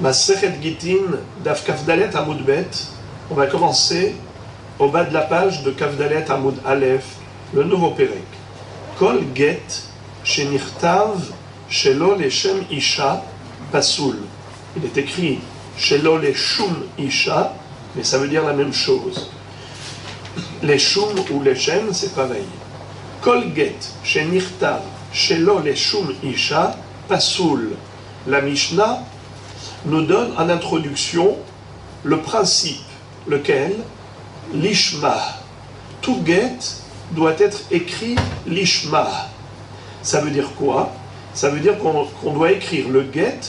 Masechet Gitin, Daf Kafdalet Amud Bet. On va commencer au bas de la page de Kafdalet Amud Aleph, le nouveau Perek. Kol Get Shenichtav Shelo Leshem Isha Pasoul. Il est écrit Shelo Leshum Isha, mais ça veut dire la même chose. Leshum ou Leshem, c'est pareil. Kol Get Shenichtav Shelo Leshum Isha Pasoul. La Mishnah nous donne en introduction le principe, lequel l'ishma. Tout get doit être écrit l'ishma. Ça veut dire quoi? Ça veut dire qu'on doit écrire le get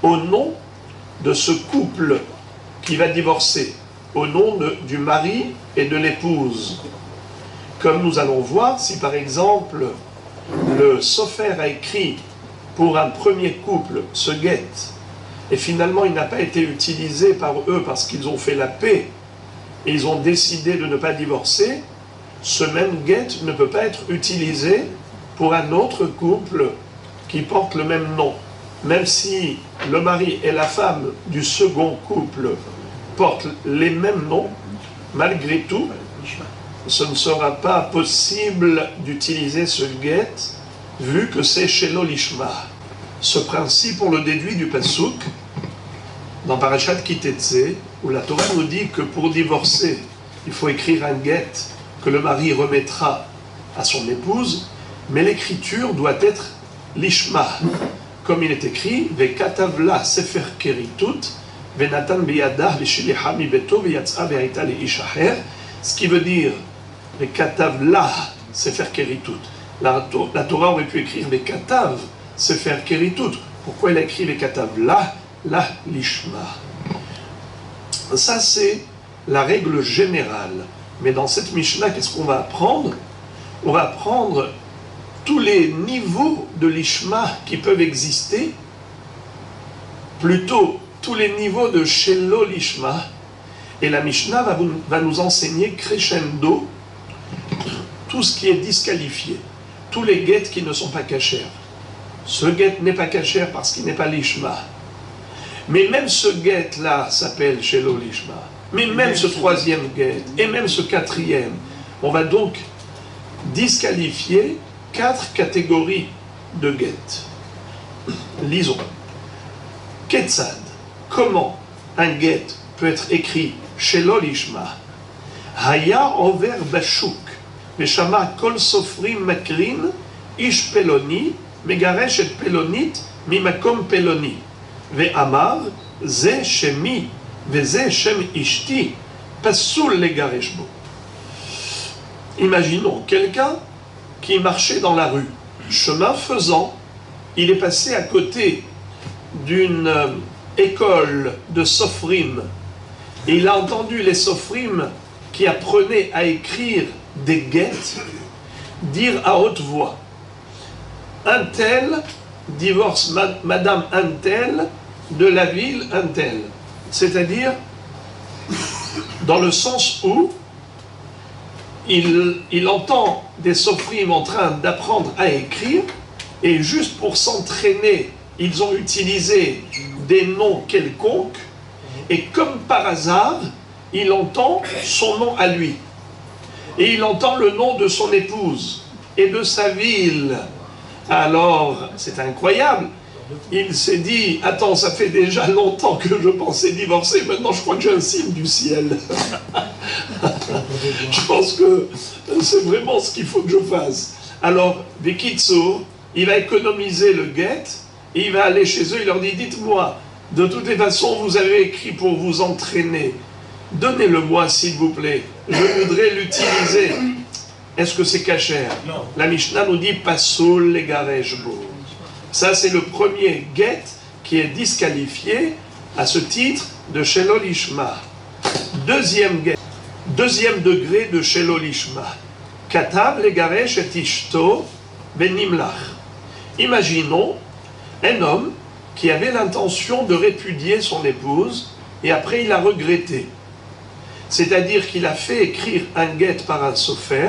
au nom de ce couple qui va divorcer, au nom du mari et de l'épouse. Comme nous allons voir, si par exemple le sofer a écrit pour un premier couple ce get, et finalement il n'a pas été utilisé par eux parce qu'ils ont fait la paix et ils ont décidé de ne pas divorcer, ce même get ne peut pas être utilisé pour un autre couple qui porte le même nom. Même si le mari et la femme du second couple portent les mêmes noms, malgré tout, ce ne sera pas possible d'utiliser ce get vu que c'est Shelo Lishma. Ce principe, on le déduit du Pasuk dans Parashat Kitetse, où la Torah nous dit que pour divorcer, il faut écrire un get que le mari remettra à son épouse, mais l'écriture doit être l'ishma, comme il est écrit Vekatavla sefer keritut venatan biyadah veshiliha mibeto veyatsa ve'aita leish acher, ce qui veut dire Vekatavla sefer keritut. La Torah aurait pu écrire Vekatav sefer keritut. Pourquoi elle a écrit Vekatavla la lishma? Ça, c'est la règle générale. Mais dans cette Mishnah, qu'est-ce qu'on va apprendre? On va apprendre tous les niveaux de l'ishma qui peuvent exister, plutôt tous les niveaux de Shelo Lishma. Et la Mishnah va nous enseigner crescendo tout ce qui est disqualifié, tous les guettes qui ne sont pas cachers. Ce guet n'est pas cacher parce qu'il n'est pas l'ishma. Mais même ce guet-là s'appelle Shelo Lishma. Mais même ce troisième guet, et même ce quatrième, on va donc disqualifier 4 catégories de guet. Lisons. Ketzad. Comment un guet peut être écrit Shelo Lishma? Haya over bashuk, veshama kol sofrim makrin, ish peloni, megaresh et pelonit, mimakom peloni. Ve'amar, ze shemi, ve'ze shem ishti, pasoul legaresh bo. Imaginons quelqu'un qui marchait dans la rue. Chemin faisant, il est passé à côté d'une école de sofrim. Et il a entendu les sofrim qui apprenaient à écrire des guettes dire à haute voix: un tel divorce madame un tel de la ville un tel. C'est-à-dire dans le sens où il entend des sofrim en train d'apprendre à écrire, et juste pour s'entraîner, ils ont utilisé des noms quelconques, et comme par hasard, il entend son nom à lui, et il entend le nom de son épouse et de sa ville. Alors, c'est incroyable. Il s'est dit: attends, ça fait déjà longtemps que je pensais divorcer, maintenant je crois que j'ai un signe du ciel. Je pense que c'est vraiment ce qu'il faut que je fasse. Alors, Bekitsour, il va économiser le guet, et il va aller chez eux, il leur dit: dites-moi, de toutes les façons, vous avez écrit pour vous entraîner, donnez-le-moi s'il vous plaît, je voudrais l'utiliser. Est-ce que c'est cachère? Non. La Mishnah nous dit Pasoul legaresh bo. Ça, c'est le premier get qui est disqualifié à ce titre de Shelo Lishma. Deuxième get, deuxième degré de Shelo Lishma. Katav legaresh et ishto benimlach. Imaginons un homme qui avait l'intention de répudier son épouse et après il a regretté. C'est-à-dire qu'il a fait écrire un get par un sofer.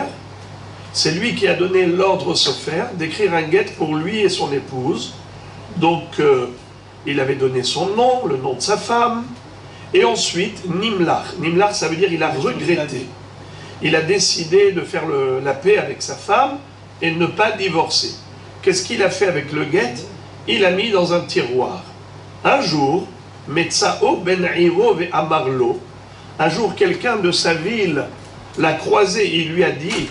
C'est lui qui a donné l'ordre au sofer d'écrire un get pour lui et son épouse. Donc il avait donné son nom, le nom de sa femme, et ensuite Nimlach. Nimlach, ça veut dire il a regretté. Il a décidé de faire la paix avec sa femme et de ne pas divorcer. Qu'est-ce qu'il a fait avec le guet? Il l'a mis dans un tiroir. Un jour, Metzao ben Iro ve Amarlo, un jour quelqu'un de sa ville l'a croisé, il lui a dit,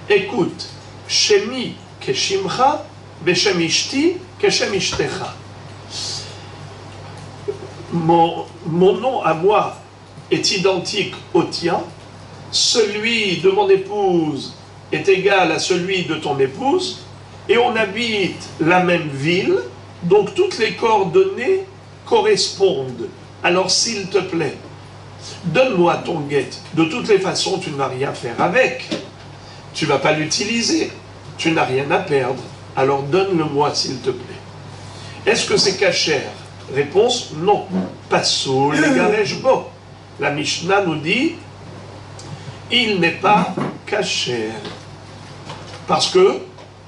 écoute, Shemi keshimcha, beshem ishti keshem ishtecha. Mon nom à moi est identique au tien, celui de mon épouse est égal à celui de ton épouse, et on habite la même ville, donc toutes les coordonnées correspondent. Alors s'il te plaît, donne-moi ton guet. De toutes les façons, tu ne vas rien faire avec. Tu ne vas pas l'utiliser. Tu n'as rien à perdre. Alors donne-le-moi s'il te plaît. Est-ce que c'est cachère? Réponse, non. Passou les garejbo. La Mishnah nous dit, il n'est pas cachère. Parce que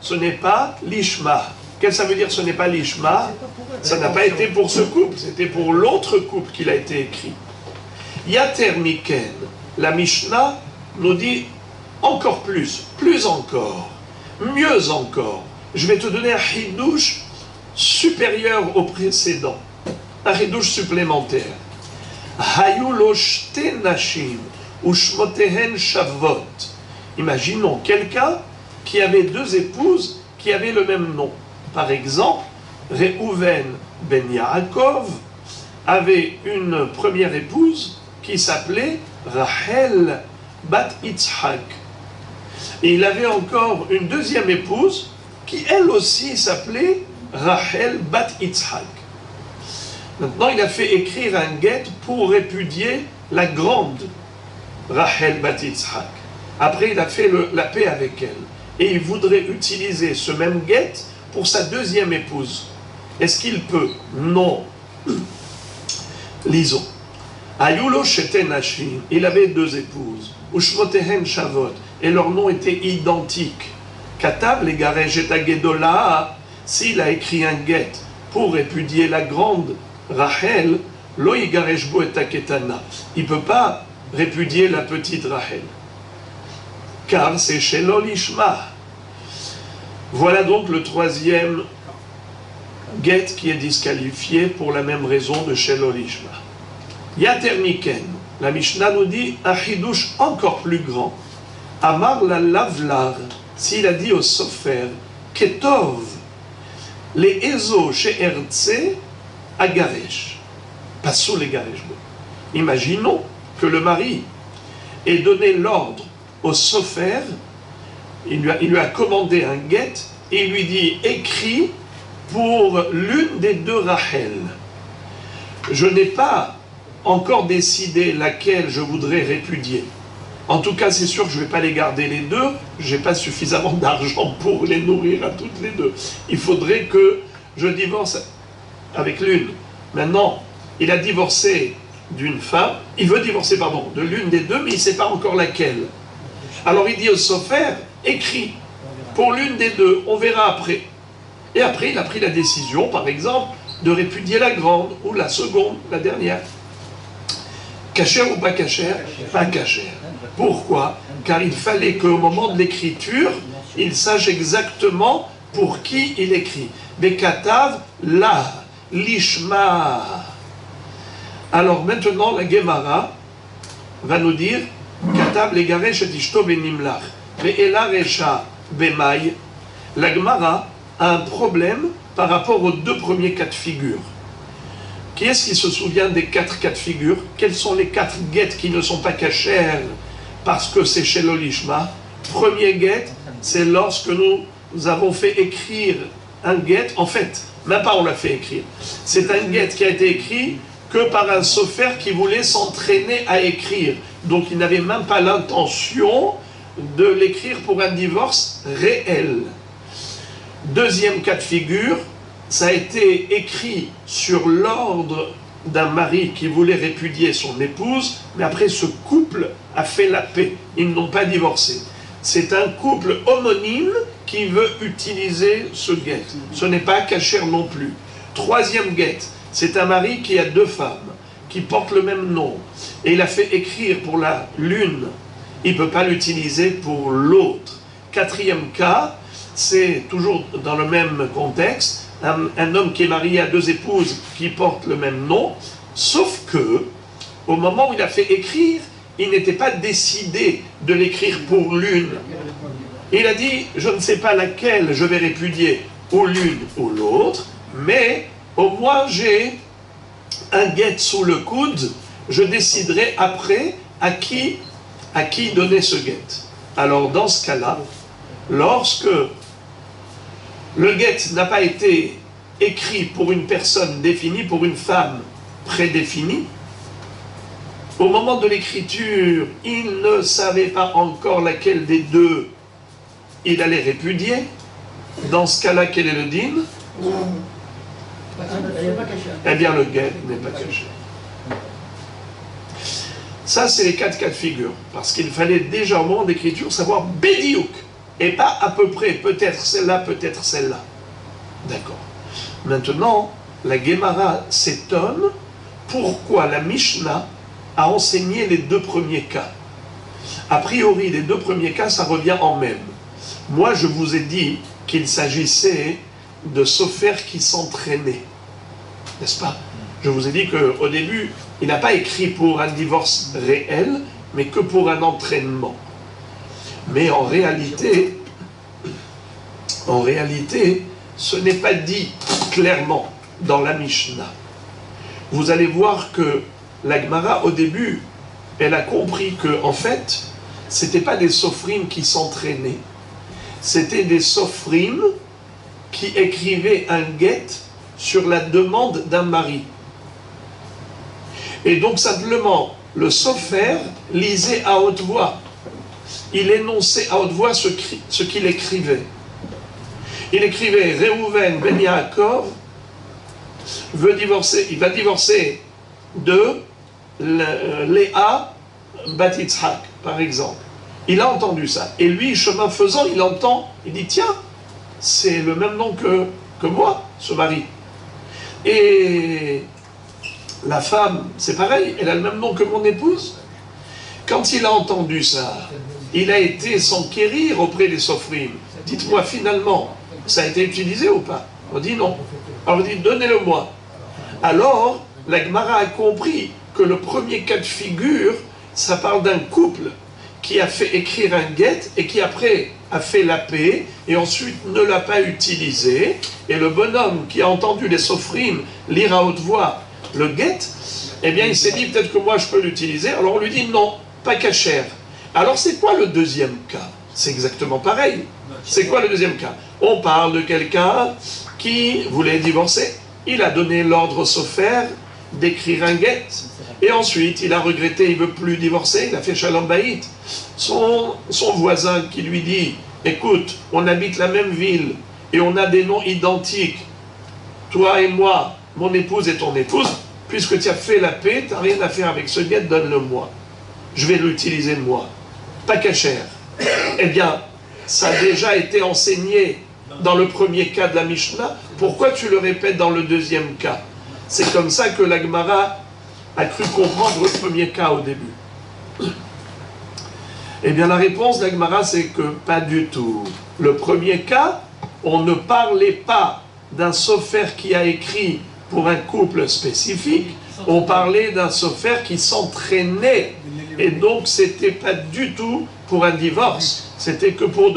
ce n'est pas l'ishma. Qu'est-ce que ça veut dire ce n'est pas l'ishma? Ça n'a pas été pour ce couple, c'était pour l'autre couple qu'il a été écrit. Yater Miken, la Mishnah nous dit encore plus encore, mieux encore. Je vais te donner un hidouche supérieur au précédent, un hidouche supplémentaire. Hayu lo shte nashim ushmotehen shavot. Imaginons quelqu'un qui avait deux épouses qui avaient le même nom. Par exemple, Reuven ben Yaakov avait une première épouse qui s'appelait Rachel bat Yitzhak. Et il avait encore une deuxième épouse qui elle aussi s'appelait Rachel bat Yitzhak. Maintenant, il a fait écrire un guet pour répudier la grande Rachel bat Yitzhak. Après, il a fait la paix avec elle. Et il voudrait utiliser ce même guet pour sa deuxième épouse. Est-ce qu'il peut? Non. Lisons. Ayulo shete nashim, il avait deux épouses. Ushmotehen shavot, et leurs noms étaient identiques. Katav les garej et agedola, s'il a écrit un guet pour répudier la grande Rachel, lo yigarejbo et aketana. Il ne peut pas répudier la petite Rachel. Car c'est shelo lishma. Voilà donc le troisième guet qui est disqualifié pour la même raison de shelo lishma. Yater Miken, la Mishnah nous dit un chidouche encore plus grand. Amar la lavlar, s'il a dit au sofer, ketov, les ezo chez Hertze, à Garesh. Passons les Garesh. Imaginons que le mari ait donné l'ordre au sofer, il lui a commandé un guet, et il lui dit, écris pour l'une des deux Rachel. Je n'ai pas encore décidé laquelle je voudrais répudier. En tout cas, c'est sûr que je ne vais pas les garder les deux, je n'ai pas suffisamment d'argent pour les nourrir à toutes les deux. Il faudrait que je divorce avec l'une. Maintenant, il a divorcé d'une femme, il veut divorcer, de l'une des deux, mais il ne sait pas encore laquelle. Alors il dit au sofer, écris pour l'une des deux, on verra après. Et après, il a pris la décision, par exemple, de répudier la grande, ou la seconde, la dernière. Cachère ou pas cachère? Pas cachère. Pourquoi? Car il fallait qu'au moment de l'écriture, il sache exactement pour qui il écrit. Bekatav la, lishma. Alors maintenant, la Gemara va nous dire Katav le garesh et ishto benimlach. Ve'ela resha bemay. La Gemara a un problème par rapport aux deux premiers cas de figure. Qui est-ce qui se souvient des 4 cas de figure? Quels sont les 4 guettes qui ne sont pas cachères parce que c'est chez l'olishma? Premier guet, c'est lorsque nous avons fait écrire un guet, en fait, même pas on l'a fait écrire. C'est un guet qui a été écrit que par un sofer qui voulait s'entraîner à écrire. Donc il n'avait même pas l'intention de l'écrire pour un divorce réel. Deuxième cas de figure, ça a été écrit sur l'ordre d'un mari qui voulait répudier son épouse, mais après ce couple a fait la paix. Ils n'ont pas divorcé. C'est un couple homonyme qui veut utiliser ce guet. Ce n'est pas cachère non plus. Troisième get, c'est un mari qui a deux femmes, qui portent le même nom, et il a fait écrire pour l'une, il ne peut pas l'utiliser pour l'autre. Quatrième cas, c'est toujours dans le même contexte, un homme qui est marié à deux épouses qui portent le même nom, sauf que, au moment où il a fait écrire, il n'était pas décidé de l'écrire pour l'une. Il a dit, je ne sais pas laquelle je vais répudier, ou l'une ou l'autre, mais au moins j'ai un guet sous le coude, je déciderai après à qui donner ce guet. Alors dans ce cas-là, lorsque le guet n'a pas été écrit pour une personne définie, pour une femme prédéfinie, au moment de l'écriture, il ne savait pas encore laquelle des deux il allait répudier. Dans ce cas-là, quel est le din? Eh bien, le guet n'est pas caché. Ça, c'est les quatre cas de figure. Parce qu'il fallait déjà au moment d'écriture savoir bédiouk. Et pas à peu près, peut-être celle-là, peut-être celle-là. D'accord. Maintenant, la Gemara s'étonne pourquoi la Mishnah a enseigné les deux premiers cas. A priori, les deux premiers cas, ça revient en même. Moi, je vous ai dit qu'il s'agissait de sofer qui s'entraînaient. N'est-ce pas? Je vous ai dit qu'au début, il n'a pas écrit pour un divorce réel, mais que pour un entraînement. Mais en réalité, ce n'est pas dit clairement dans la Mishnah. Vous allez voir que la Gemara, au début, elle a compris que, en fait, ce n'était pas des sofrim qui s'entraînaient, c'était des sofrim qui écrivaient un guet sur la demande d'un mari. Et donc, simplement, le sofer lisait à haute voix. Il énonçait à haute voix ce qu'il écrivait. Il écrivait Réhouven ben Yaakov veut divorcer, il va divorcer de Léa bat Yitzhak, par exemple. Il a entendu ça. Et lui, chemin faisant, il entend, il dit tiens, c'est le même nom que moi, ce mari. Et la femme, c'est pareil, elle a le même nom que mon épouse. Quand il a entendu ça, il a été s'enquérir auprès des sofrim. Dites-moi finalement, ça a été utilisé ou pas? On dit non. Alors on dit donnez-le-moi. Alors, la Gemara a compris que le premier cas de figure, ça parle d'un couple qui a fait écrire un guet et qui après a fait la paix et ensuite ne l'a pas utilisé. Et le bonhomme qui a entendu les sofrim lire à haute voix le guet, eh bien il s'est dit peut-être que moi je peux l'utiliser. Alors on lui dit non, pas cachère. Alors c'est quoi le deuxième cas? C'est exactement pareil. C'est quoi le deuxième cas? On parle de quelqu'un qui voulait divorcer. Il a donné l'ordre au sofer d'écrire un guet. Et ensuite, il a regretté, il ne veut plus divorcer, il a fait shalom bayit. Son voisin qui lui dit, écoute, on habite la même ville et on a des noms identiques. Toi et moi, mon épouse et ton épouse, puisque tu as fait la paix, tu n'as rien à faire avec ce guet, donne-le-moi. Je vais l'utiliser moi. Pas cachère. Eh bien, ça a déjà été enseigné dans le premier cas de la Mishnah. Pourquoi tu le répètes dans le deuxième cas? C'est comme ça que la Gemara a cru comprendre le premier cas au début. Eh bien, la réponse de la Gemara, c'est que pas du tout. Le premier cas, on ne parlait pas d'un sofer qui a écrit pour un couple spécifique, on parlait d'un sofer qui s'entraînait. Et donc, c'était pas du tout pour un divorce, c'était que pour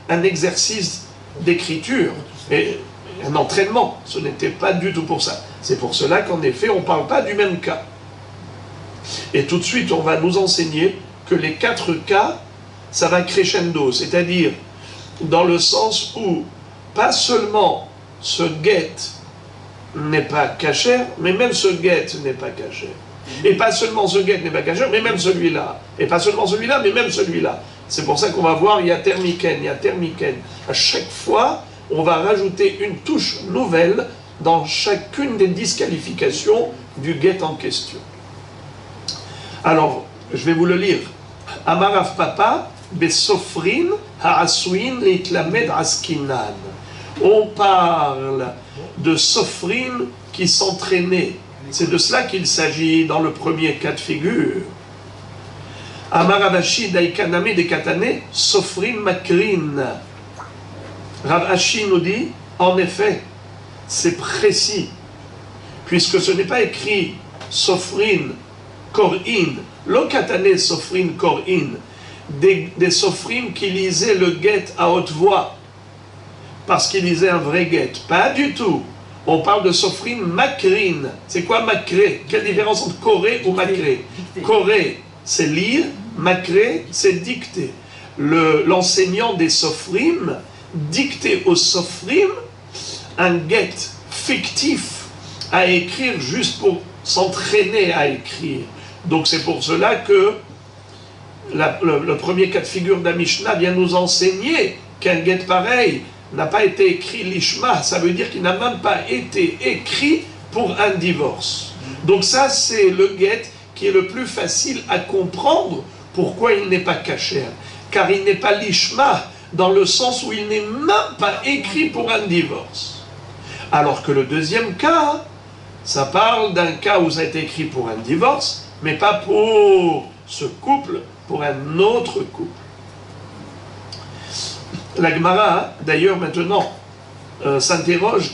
un exercice d'écriture et un entraînement. Ce n'était pas du tout pour ça. C'est pour cela qu'en effet, on ne parle pas du même cas. Et tout de suite, on va nous enseigner que les quatre cas, ça va crescendo, c'est-à-dire dans le sens où pas seulement ce guet n'est pas cachère, mais même ce guet n'est pas cachère. Et pas seulement ce guet n'est pas cachère, mais même celui-là. Et pas seulement celui-là, mais même celui-là. C'est pour ça qu'on va voir, il y a termiken, il y a termiken. À chaque fois, on va rajouter une touche nouvelle dans chacune des disqualifications du guet en question. Alors, je vais vous le lire. Amarav Papa, Besofrin, Haasuin, Leitlamed Askinan. On parle de sofrim qui s'entraînaient. C'est de cela qu'il s'agit dans le premier cas de figure. Amar Rav Ashi Daikaname de Katane, Sofrim Makrin. Rav Ashi nous dit, en effet, c'est précis, puisque ce n'est pas écrit Sofrin Korin, lo Katane Sofrin Korin, des Sofrim qui lisaient le guet à haute voix, parce qu'ils lisaient un vrai guet. Pas du tout. On parle de Sofrim Makrin. C'est quoi Makré? Quelle différence entre Koré ou Makré? Koré, c'est lire, Makré, c'est dicter. L'enseignant des Sofrim dictait aux Sofrim un guet fictif à écrire juste pour s'entraîner à écrire. Donc c'est pour cela que le premier cas de figure de la Mishnah vient nous enseigner qu'un guet pareil n'a pas été écrit l'ishma, ça veut dire qu'il n'a même pas été écrit pour un divorce. Donc ça, c'est le guet qui est le plus facile à comprendre pourquoi il n'est pas kasher. Car il n'est pas l'ishma dans le sens où il n'est même pas écrit pour un divorce. Alors que le deuxième cas, ça parle d'un cas où ça a été écrit pour un divorce, mais pas pour ce couple, pour un autre couple. La Gemara, d'ailleurs, maintenant, s'interroge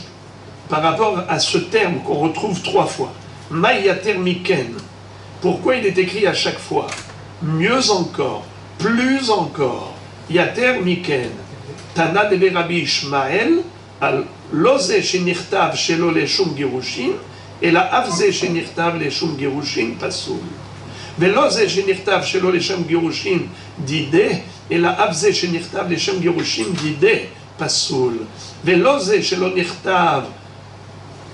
par rapport à ce terme qu'on retrouve 3 fois. Mayater Miken. Pourquoi il est écrit à chaque fois? Mieux encore, plus encore. Yater Miken. Tana de Rabbi Ishmael, al loze shenirtav shelo leshum girushin, et la avze shenirtav leshum girushin pasoul. Veloze shenirtav shelo leshum girushin dide, et la avze shenirtav leshem girushin dide pasoul. Veloze shelo nirtav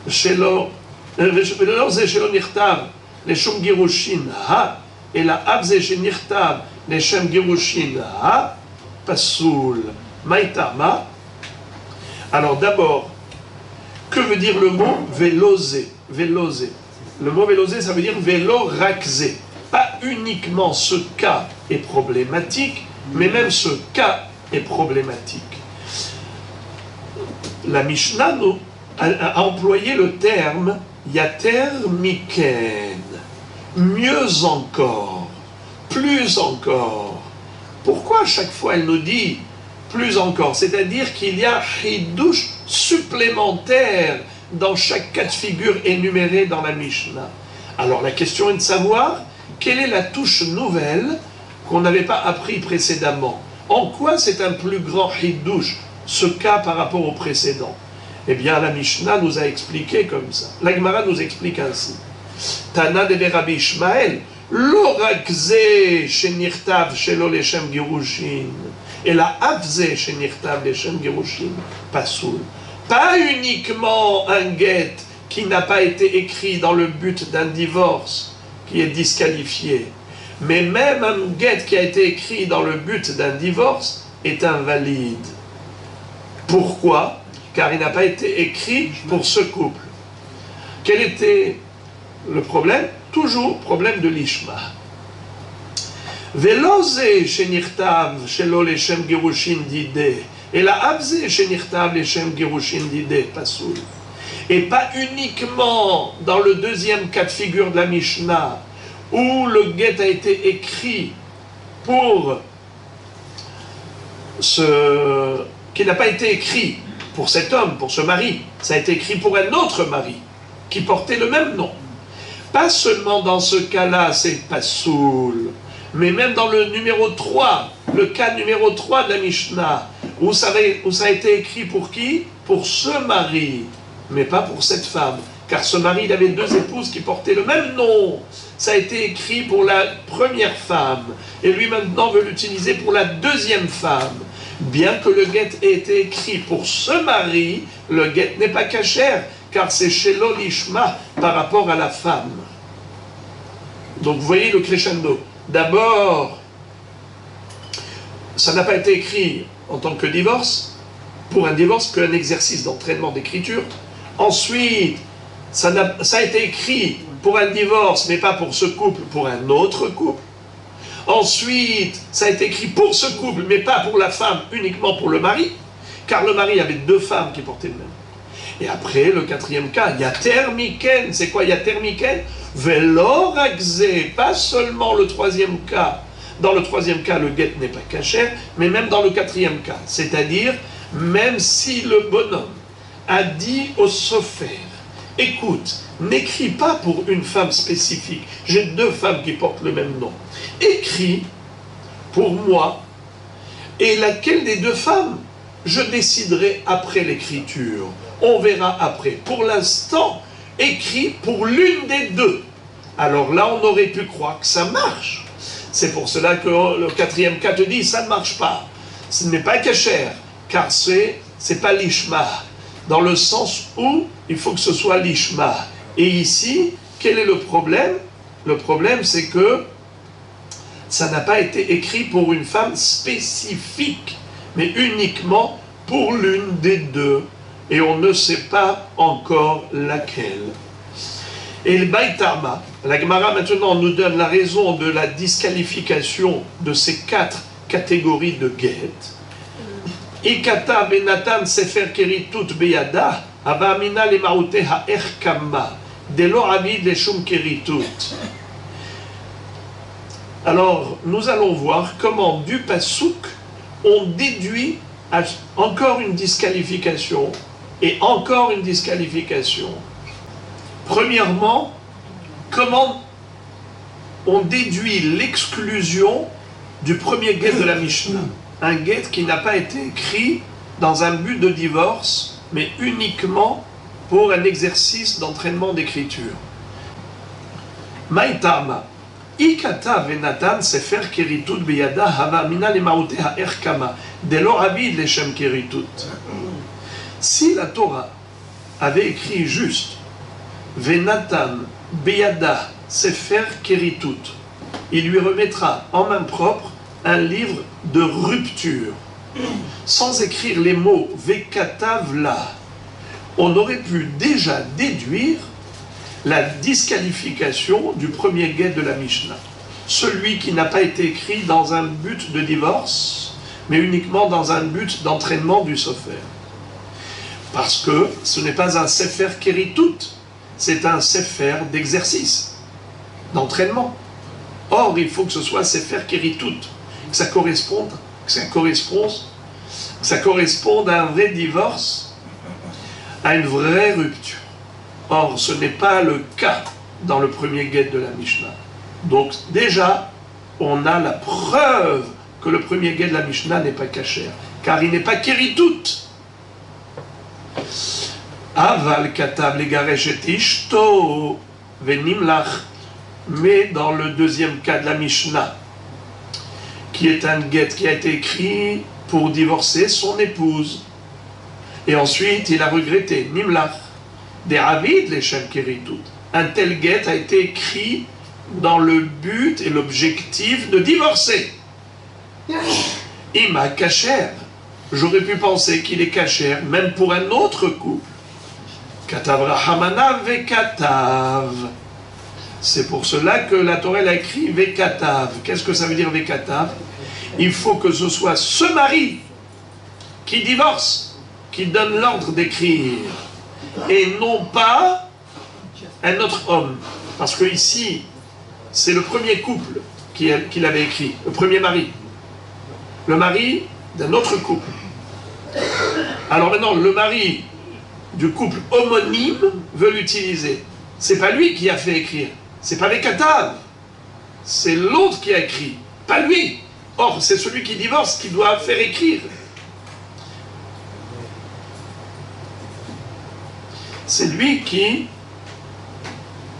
shelo veloze shelo nirtav leshem girushin ha, et la avze shenirtav leshem girushin ha pasoul. Maïtama. Alors d'abord, que veut dire le mot veloze? Veloze. Le mot veloze, ça veut dire vélo rakze. Pas uniquement ce cas est problématique, mais même ce cas est problématique. La Mishnah a employé le terme yater miken, mieux encore, plus encore. Pourquoi à chaque fois elle nous dit plus encore? C'est-à-dire qu'il y a chidouche supplémentaire dans chaque cas de figure énuméré dans la Mishnah. Alors la question est de savoir quelle est la touche nouvelle qu'on n'avait pas appris précédemment. En quoi c'est un plus grand chidouche, ce cas par rapport au précédent? Eh bien la Mishnah nous a expliqué comme ça. La Gemara nous explique ainsi. Tana de Rabbi Ishmael, lo rakze shenirtav shelo leshem girushin, et la avze shenirtav leshem girushin pasoul. Pas uniquement un guet qui n'a pas été écrit dans le but d'un divorce, qui est disqualifié, mais même un guet qui a été écrit dans le but d'un divorce est invalide. Pourquoi? Car il n'a pas été écrit pour ce couple. Quel était le problème? Toujours problème de l'ishma. Veloze shenirtav shelo leshem girushin dide, et la avze shenirtav leshem girushin dide pasoul. Et pas uniquement dans le deuxième cas de figure de la Mishnah, où le guet a été écrit pour qui n'a pas été écrit pour cet homme, pour ce mari, ça a été écrit pour un autre mari, qui portait le même nom. Pas seulement dans ce cas-là, c'est pasoul, mais même dans le numéro 3, le cas numéro 3 de la Mishnah, où ça a été écrit pour qui? Pour ce mari, mais pas pour cette femme. Car ce mari, il avait 2 épouses qui portaient le même nom. Ça a été écrit pour la première femme, et lui maintenant veut l'utiliser pour la deuxième femme. Bien que le guet ait été écrit pour ce mari, le guet n'est pas kasher, car c'est shelo lishma par rapport à la femme. Donc vous voyez le crescendo. D'abord, ça n'a pas été écrit en tant que divorce, pour un divorce qu'un exercice d'entraînement d'écriture. Ensuite, ça a été écrit pour un divorce, mais pas pour ce couple, pour un autre couple. Ensuite, ça a été écrit pour ce couple, mais pas pour la femme, uniquement pour le mari. car le mari avait deux femmes qui portaient le même. Et après, le quatrième cas, yater miken. C'est quoi yater miken? Velo ragzé. Pas seulement le troisième cas. Dans le troisième cas, le guet n'est pas cachère, mais même dans le quatrième cas. C'est-à-dire, même si le bonhomme a dit au sofer, écoute, n'écris pas pour une femme spécifique. J'ai deux femmes qui portent le même nom. Écris pour moi. Et laquelle des deux femmes? Je déciderai après l'écriture. On verra après. Pour l'instant, écris pour l'une des deux. Alors là, on aurait pu croire que ça marche. C'est pour cela que le quatrième cas te dit, ça ne marche pas. Ce n'est pas cachère, car c'est pas l'ishma. Dans le sens où il faut que ce soit l'ishma. Et ici, quel est le problème? Le problème, c'est que ça n'a pas été écrit pour une femme spécifique, mais uniquement pour l'une des deux. Et on ne sait pas encore laquelle. Et le Baïtarma, la Gemara maintenant nous donne la raison de la disqualification de ces quatre catégories de guet. Ikata benatan sefer keritut beyada, aba amina le maoute ha'erkama, delo avid le shum keritut. Alors, nous allons voir comment du pasouk, on déduit encore une disqualification et encore une disqualification. Premièrement, comment on déduit l'exclusion du premier guet de la Mishnah. Un guet qui n'a pas été écrit dans un but de divorce, mais uniquement pour un exercice d'entraînement d'écriture. Maïtama. Ikata venatan sefer keritut beyada hava mina le maote ha'erkama delo avid le shem keritut. Si la Torah avait écrit juste venatan beyada sefer keritut, il lui remettra en main propre un livre de rupture, sans écrire les mots vekatav la, on aurait pu déjà déduire la disqualification du premier guet de la Mishnah. Celui qui n'a pas été écrit dans un but de divorce, mais uniquement dans un but d'entraînement du sofer. Parce que ce n'est pas un sefer keritut, c'est un sefer d'exercice, d'entraînement. Or, il faut que ce soit sefer keritut, que ça corresponde à un vrai divorce, à une vraie rupture. Or, ce n'est pas le cas dans le premier guet de la Mishnah. Donc, déjà, on a la preuve que le premier guet de la Mishnah n'est pas cachère, car il n'est pas keritut. Aval katav legaresh et ishto venimlach. Mais dans le deuxième cas de la Mishnah, qui est un guet qui a été écrit pour divorcer son épouse, et ensuite il a regretté, nimlach. Des Avid les Shem Keritut. Un tel guet a été écrit dans le but et l'objectif de divorcer. Ima kasher. J'aurais pu penser qu'il est kasher, même pour un autre couple. Katav Rahamana vekatav. C'est pour cela que la Torah a écrit vekatav. Qu'est-ce que ça veut dire vekatav? Il faut que ce soit ce mari qui divorce, qui donne l'ordre d'écrire. Et non pas un autre homme. Parce que ici, c'est le premier couple qui l'avait écrit, le premier mari. Le mari d'un autre couple. Alors maintenant, le mari du couple homonyme veut l'utiliser. C'est pas lui qui a fait écrire. C'est pas les katav. C'est l'autre qui a écrit, pas lui. Or, c'est celui qui divorce qui doit faire écrire. C'est lui qui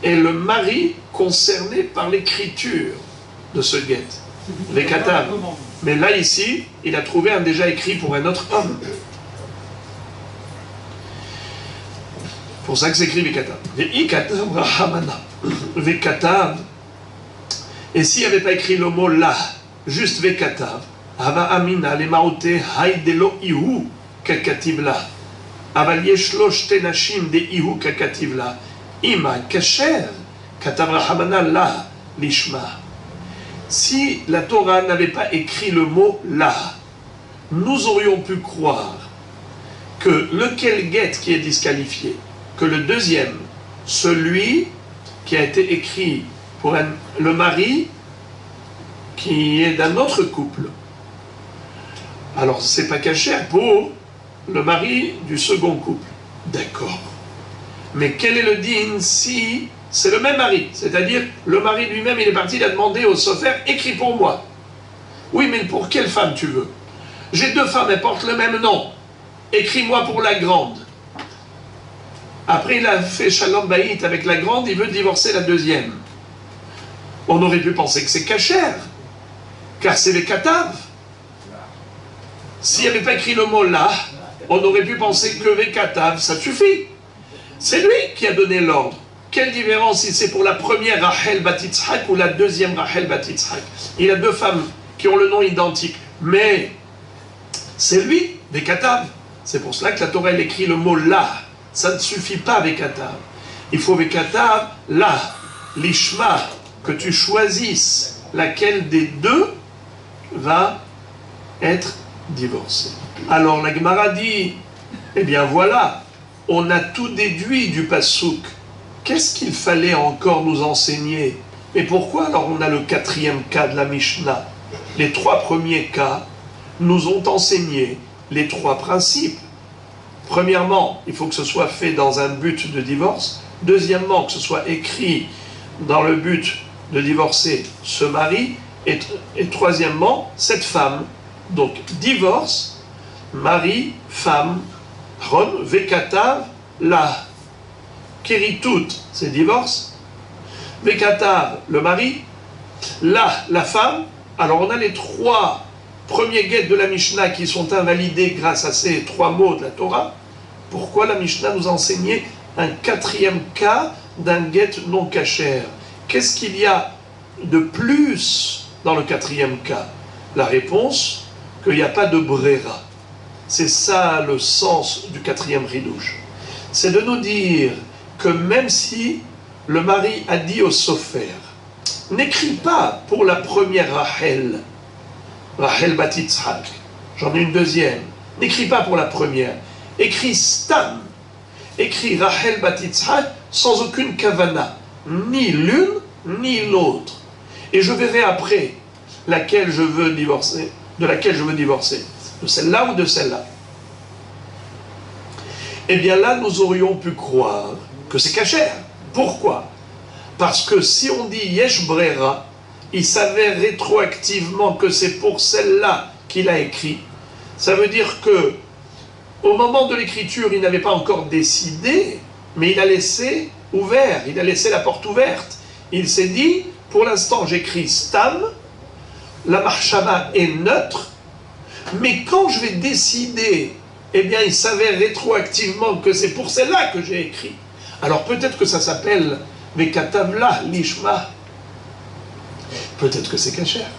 est le mari concerné par l'écriture de ce guet, les katav. Mais là, ici, il a trouvé un déjà écrit pour un autre homme. Pour ça que c'est écrit Vekatav. Vekatav. Et s'il n'y avait pas écrit le mot là, juste Vekatav, Hava Amina, les Maote, Haïdelo Ihu, Kakativ là. אבל יש לו שתי נשים דאיהו ככתיב לה, אמא כשר, כתב רחמנא לה לשמה. Si la Torah n'avait pas écrit le mot là, nous aurions pu croire que lequel get qui est disqualifié? Que le deuxième, celui qui a été écrit pour le mari qui est d'un autre couple. Alors, c'est pas cachère pour le mari du second couple. D'accord. Mais quel est le din si c'est le même mari? C'est-à-dire, le mari lui-même, il est parti, il a demandé au sofer, écris pour moi. Oui, mais pour quelle femme tu veux? J'ai deux femmes, elles portent le même nom. Écris-moi pour la grande. Après, il a fait shalom bayit avec la grande, il veut divorcer la deuxième. On aurait pu penser que c'est cachère, car c'est les katav. S'il n'y avait pas écrit le mot là, on aurait pu penser que les katav, ça suffit. C'est lui qui a donné l'ordre. Quelle différence si c'est pour la première Rachel bat Yitzhak ou la deuxième Rachel bat Yitzhak? Il a deux femmes qui ont le nom identique, mais c'est lui, des katav. C'est pour cela que la Torah elle écrit le mot là. Ça ne suffit pas Vekatav. Il faut Vekatav là, l'ishma, que tu choisisses laquelle des deux va être divorcée. Alors la Gemara dit, eh bien voilà, on a tout déduit du Passouk. Qu'est-ce qu'il fallait encore nous enseigner? Et pourquoi alors on a le quatrième cas de la Mishnah? Les trois premiers cas nous ont enseigné les trois principes. Premièrement, il faut que ce soit fait dans un but de divorce. Deuxièmement, que ce soit écrit dans le but de divorcer ce mari. Et troisièmement, cette femme. Donc, divorce, mari, femme, ron, vekatav, la. Keritut, c'est divorce. Vekatav, le mari. La femme. Alors, on a les trois premiers guettes de la Mishnah qui sont invalidés grâce à ces trois mots de la Torah. Pourquoi la Mishnah nous enseignait un quatrième cas d'un guet non cachère? Qu'est-ce qu'il y a de plus dans le quatrième cas? La réponse, qu'il n'y a pas de brera. C'est ça le sens du quatrième ridouche. C'est de nous dire que même si le mari a dit au sofer, n'écris pas pour la première Rachel, Rachel bat Yitzhak, j'en ai une deuxième, n'écris pas pour la première, écris Stam, écris Rachel bat Yitzhak sans aucune kavana, ni l'une ni l'autre. Et je verrai après laquelle je veux divorcer, de laquelle je veux divorcer, de celle-là ou de celle-là. Eh bien là, nous aurions pu croire que c'est cachère. Pourquoi? Parce que si on dit Yesh Brera, il s'avère rétroactivement que c'est pour celle-là qu'il a écrit. Ça veut dire que au moment de l'écriture, il n'avait pas encore décidé, mais il a laissé ouvert, il a laissé la porte ouverte. Il s'est dit, pour l'instant j'écris Stam, la marchava est neutre, mais quand je vais décider, eh bien il s'avère rétroactivement que c'est pour celle-là que j'ai écrit. Alors peut-être que ça s'appelle Vekatavla, l'Ishma. Peut-être que c'est cachère.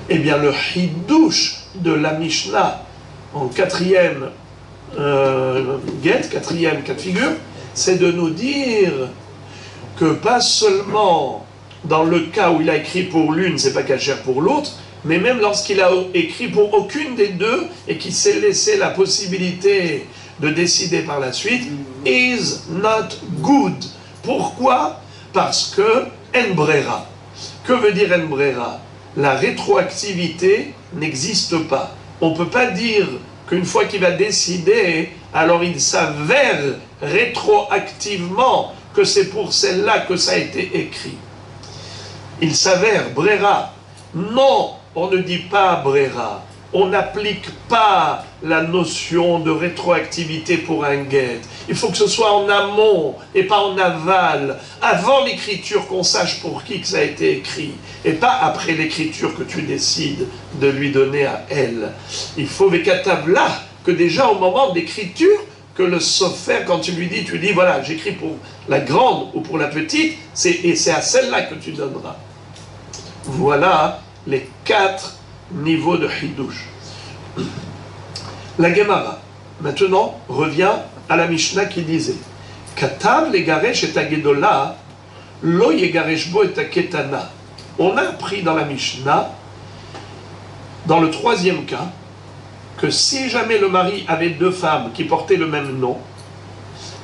Eh bien le Hidouche de la Mishnah, en quatrième quatrième cas de figure, c'est de nous dire que pas seulement dans le cas où il a écrit pour l'une, c'est pas cachère pour l'autre, mais même lorsqu'il a écrit pour aucune des deux et qu'il s'est laissé la possibilité de décider par la suite, is not good. Pourquoi? Parce que en brera. Que veut dire en brera? La rétroactivité n'existe pas. On ne peut pas dire qu'une fois qu'il va décider, alors il s'avère rétroactivement que c'est pour celle-là que ça a été écrit. Il s'avère, brera. Non, on ne dit pas brera. On n'applique pas la notion de rétroactivité pour un guet. Il faut que ce soit en amont et pas en aval. Avant l'écriture, qu'on sache pour qui que ça a été écrit. Et pas après l'écriture que tu décides de lui donner à elle. Il faut Vekatavla, que déjà au moment de l'écriture, que le sofer, quand tu lui dis, voilà, j'écris pour la grande ou pour la petite, et c'est à celle-là que tu donneras. Voilà les 4 niveaux de Hidouche. La Gemara, maintenant, revient à la Mishnah qui disait Katav legaresh et agedola, lo yegaresh bo et aketana. On a appris dans la Mishnah, dans le troisième cas, que si jamais le mari avait deux femmes qui portaient le même nom,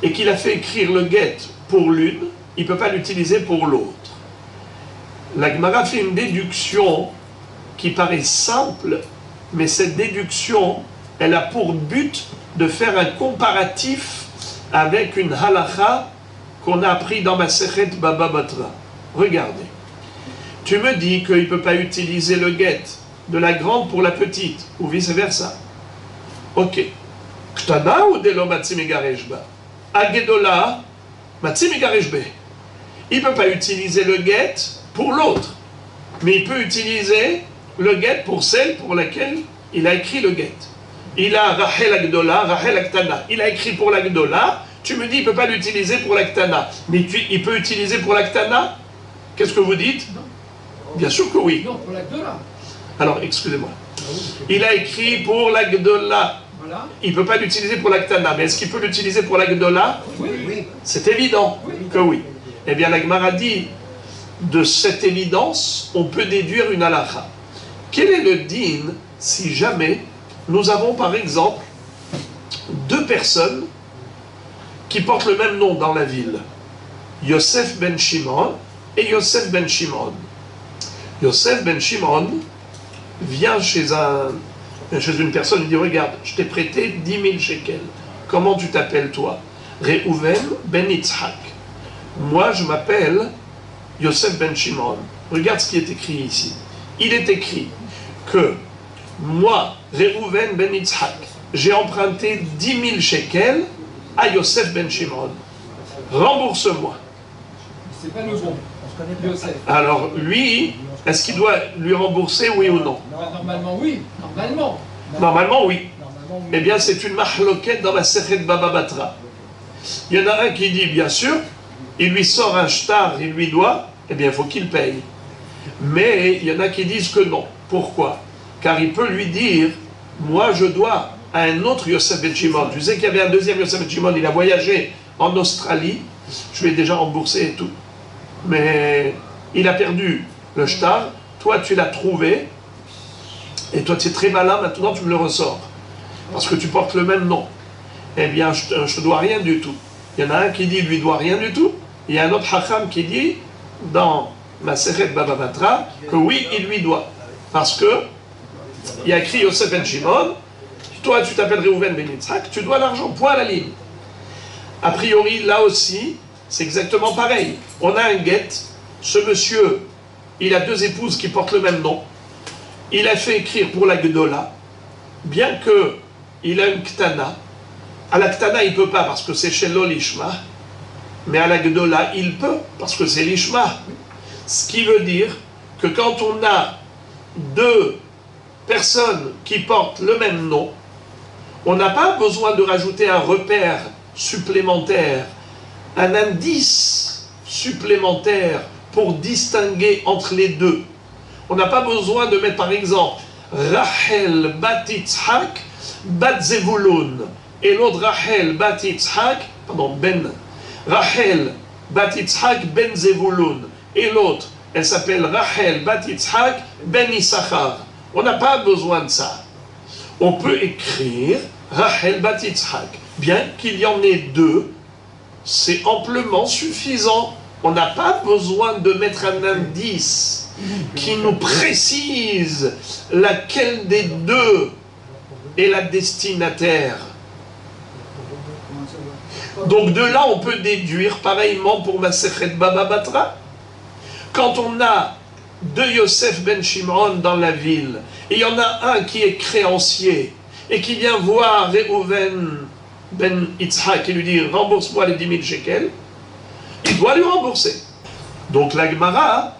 et qu'il a fait écrire le guet pour l'une, il ne peut pas l'utiliser pour l'autre. La Gemara fait une déduction qui paraît simple, mais cette déduction, elle a pour but de faire un comparatif avec une halakha qu'on a appris dans Masechet Baba Batra. Regardez. Tu me dis qu'il ne peut pas utiliser le guet de la grande pour la petite, ou vice-versa. Ok. Ktana ou delo matzi megaresh ba? Agedola, matzi megaresh be. Il ne peut pas utiliser le guet pour l'autre, mais il peut utiliser le guet pour celle pour laquelle il a écrit le guet. Il a Rachel Agdola, Rachel Aktana. Il a écrit pour l'Agdola, tu me dis il ne peut pas l'utiliser pour l'Aktana. Mais il peut utiliser pour l'Aktana? Qu'est-ce que vous dites? Non. Bien sûr que oui. Non, pour l'Agdola. Alors, excusez-moi. Il a écrit pour l'Agdola. Voilà. Il ne peut pas l'utiliser pour l'Aktana. Mais est-ce qu'il peut l'utiliser pour l'Agdola? Oui. C'est évident que oui. Eh bien, la Gemara dit, de cette évidence, on peut déduire une halakha. Quel est le din si jamais nous avons par exemple deux personnes qui portent le même nom dans la ville, Yosef ben Shimon et Yosef ben Shimon. Yosef ben Shimon vient chez une personne et dit: regarde, je t'ai prêté 10 000 shekels. Comment tu t'appelles toi? Reuven ben Yitzhak. Moi je m'appelle Yosef ben Shimon. Regarde ce qui est écrit ici. Il est écrit que moi, Reuven ben Yitzhak, j'ai emprunté 10 000 shekels à Yosef ben Shimon. Rembourse-moi. C'est pas le bon. Yosef. Alors lui, est-ce qu'il doit lui rembourser, oui ou non? Normalement, oui. Normalement. Normalement, oui. Normalement, oui. Eh bien, c'est une mahloket dans la Sechet Baba Batra. Il y en a un qui dit, bien sûr, il lui sort un shtar, il lui doit, eh bien, il faut qu'il paye. Mais il y en a qui disent que non. Pourquoi? Car il peut lui dire, moi je dois à un autre Yosef ben Shimon. Tu sais qu'il y avait un deuxième Yosef ben Shimon, il a voyagé en Australie, je lui ai déjà remboursé et tout. Mais il a perdu le shtar, toi tu l'as trouvé, et toi tu es très malin, maintenant tu me le ressors. Parce que tu portes le même nom. Eh bien, je ne te dois rien du tout. Il y en a un qui dit, il lui doit rien du tout. Il y a un autre hacham qui dit, dans Masechet Baba Batra, que oui, il lui doit. Parce que, il y a écrit Yosef ben Shimon, toi tu t'appelles Reuven ben Yitzhak, tu dois l'argent, point à la ligne. A priori, là aussi, c'est exactement pareil. On a un guet, ce monsieur, il a deux épouses qui portent le même nom. Il a fait écrire pour la Gdola, bien qu'il a une Ktana. À la Ktana, il ne peut pas parce que c'est chez l'Olishma, mais à la Gdola, il peut parce que c'est l'Ishma. Ce qui veut dire que quand on a deux personnes qui portent le même nom, on n'a pas besoin de rajouter un repère supplémentaire, un indice supplémentaire pour distinguer entre les deux. On n'a pas besoin de mettre par exemple Rachel bat Yitzhak bat Zevulun et l'autre Rachel bat Yitzhak, pardon, Rachel bat Yitzhak ben Zevulun et l'autre, elle s'appelle Rachel bat Yitzhak ben Issachar. On n'a pas besoin de ça. On peut écrire Rachel bat Yitzhak. Bien qu'il y en ait deux, c'est amplement suffisant. On n'a pas besoin de mettre un indice qui nous précise laquelle des deux est la destinataire. Donc de là, on peut déduire pareillement pour Masechet Baba Batra. Quand on a deux Yosef ben Shimon dans la ville, et il y en a un qui est créancier, et qui vient voir Reuven ben Yitzhak et lui dit « rembourse-moi les 10 000 shekels », il doit lui rembourser. Donc la Gemara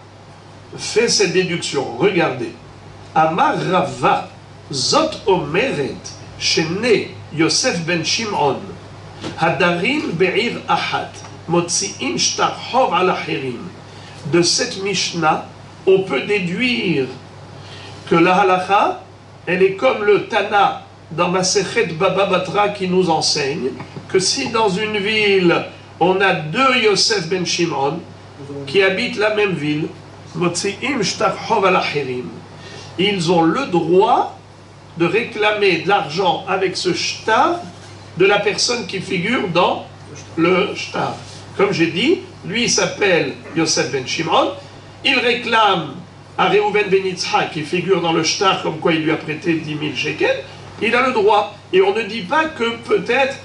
fait cette déduction. Regardez. Amar Rava, Zot Omeret, Shene Yosef ben Shimon, Hadarin Be'ir Achat, Motzi'in Shtar Hov al Achirim. De cette Mishnah, on peut déduire que la halakha, elle est comme le Tana dans Masechet Baba Batra qui nous enseigne que si dans une ville on a deux Yosef ben Shimon qui habitent la même ville, ils ont le droit de réclamer de l'argent avec ce shtar de la personne qui figure dans le shtar. Comme j'ai dit, lui il s'appelle Yosef ben Shimon, il réclame à Reuven ben Yitzhak qui figure dans le shtar comme quoi il lui a prêté 10 000 shekels, il a le droit. Et on ne dit pas que peut-être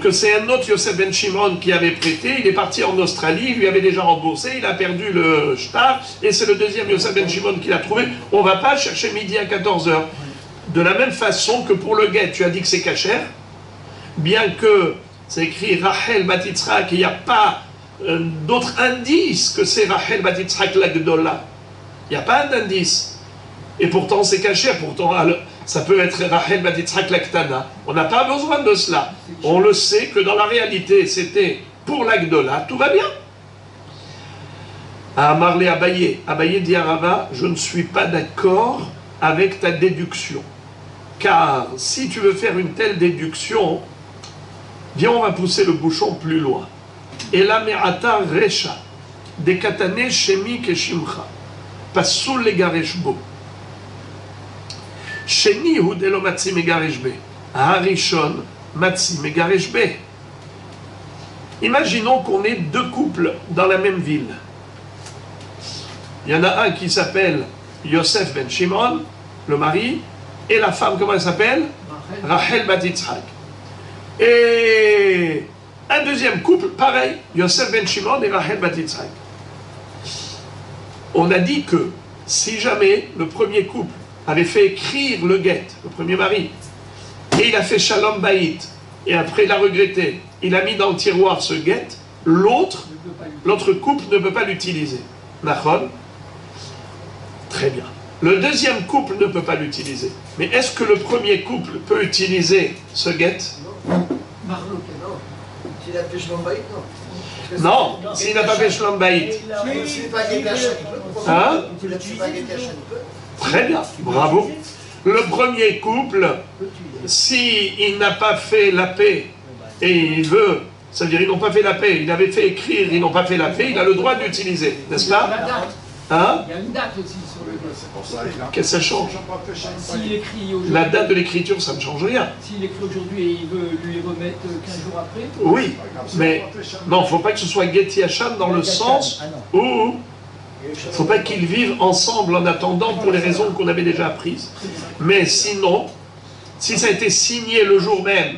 que c'est un autre Yosef ben Shimon qui avait prêté, il est parti en Australie, il lui avait déjà remboursé, il a perdu le shtar, et c'est le deuxième Yosef ben Shimon qui l'a trouvé. On ne va pas chercher midi à 14h. De la même façon que pour le guet, tu as dit que c'est cachère, bien que c'est écrit Rachel bat Yitzhak, il n'y a pas d'autre indice que c'est Rachel bat Yitzhak l'Agdola. Il n'y a pas d'indice. Et pourtant c'est cachère, pourtant ça peut être Rachel bat Yitzhak l'Aktana. On n'a pas besoin de cela. On le sait que dans la réalité c'était pour l'Agdola, tout va bien. À Marley Abaye, Abaye dit à Rava, je ne suis pas d'accord avec ta déduction. Car si tu veux faire une telle déduction, viens, on va pousser le bouchon plus loin. Et la me'ata resha, de katane shemi keshimcha, pasul le gareshbo. Sheni hu de lo matzi megareshbe, harishon matzi megareshbe. Imaginons qu'on ait deux couples dans la même ville. Il y en a un qui s'appelle Yosef ben Shimon, le mari, et la femme, comment elle s'appelle? Rachel bat Yitzhak. Et un deuxième couple, pareil, Yosef ben Shimon et Rachel bat Yitzhak. On a dit que si jamais le premier couple avait fait écrire le guet, le premier mari, et il a fait Shalom Bayit, et après il a regretté, il a mis dans le tiroir ce guet, l'autre couple ne peut pas l'utiliser. Nachon? Très bien. Le deuxième couple ne peut pas l'utiliser. Mais est-ce que le premier couple peut utiliser ce guet? S'il a fait Shalom Bayit, non. Non, s'il n'a pas fait Shalom Bayit. S'il n'a pas guetté Hachem, il peut. Hein? S'il n'a pas guetté Hachem, il peut. Très bien, bravo. Le premier couple, s'il n'a pas fait la paix et il veut, c'est-à-dire ils n'ont pas fait la paix, il avait fait écrire, ils n'ont pas fait la paix, il a le droit d'utiliser, n'est-ce pas? Hein? Il y a une date aussi sur le guet. C'est pour ça qu'il a... Qu'est-ce que ça change? S'il écrit aujourd'hui, La date de l'écriture, ça ne change rien. s'il écrit aujourd'hui et il veut lui remettre 15 jours après, Oui, mais non, il ne faut pas que ce soit Geti Hacham dans le sens où il ne faut pas qu'ils vivent ensemble en attendant pour les raisons qu'on avait déjà apprises. Mais sinon, si ça a été signé le jour même,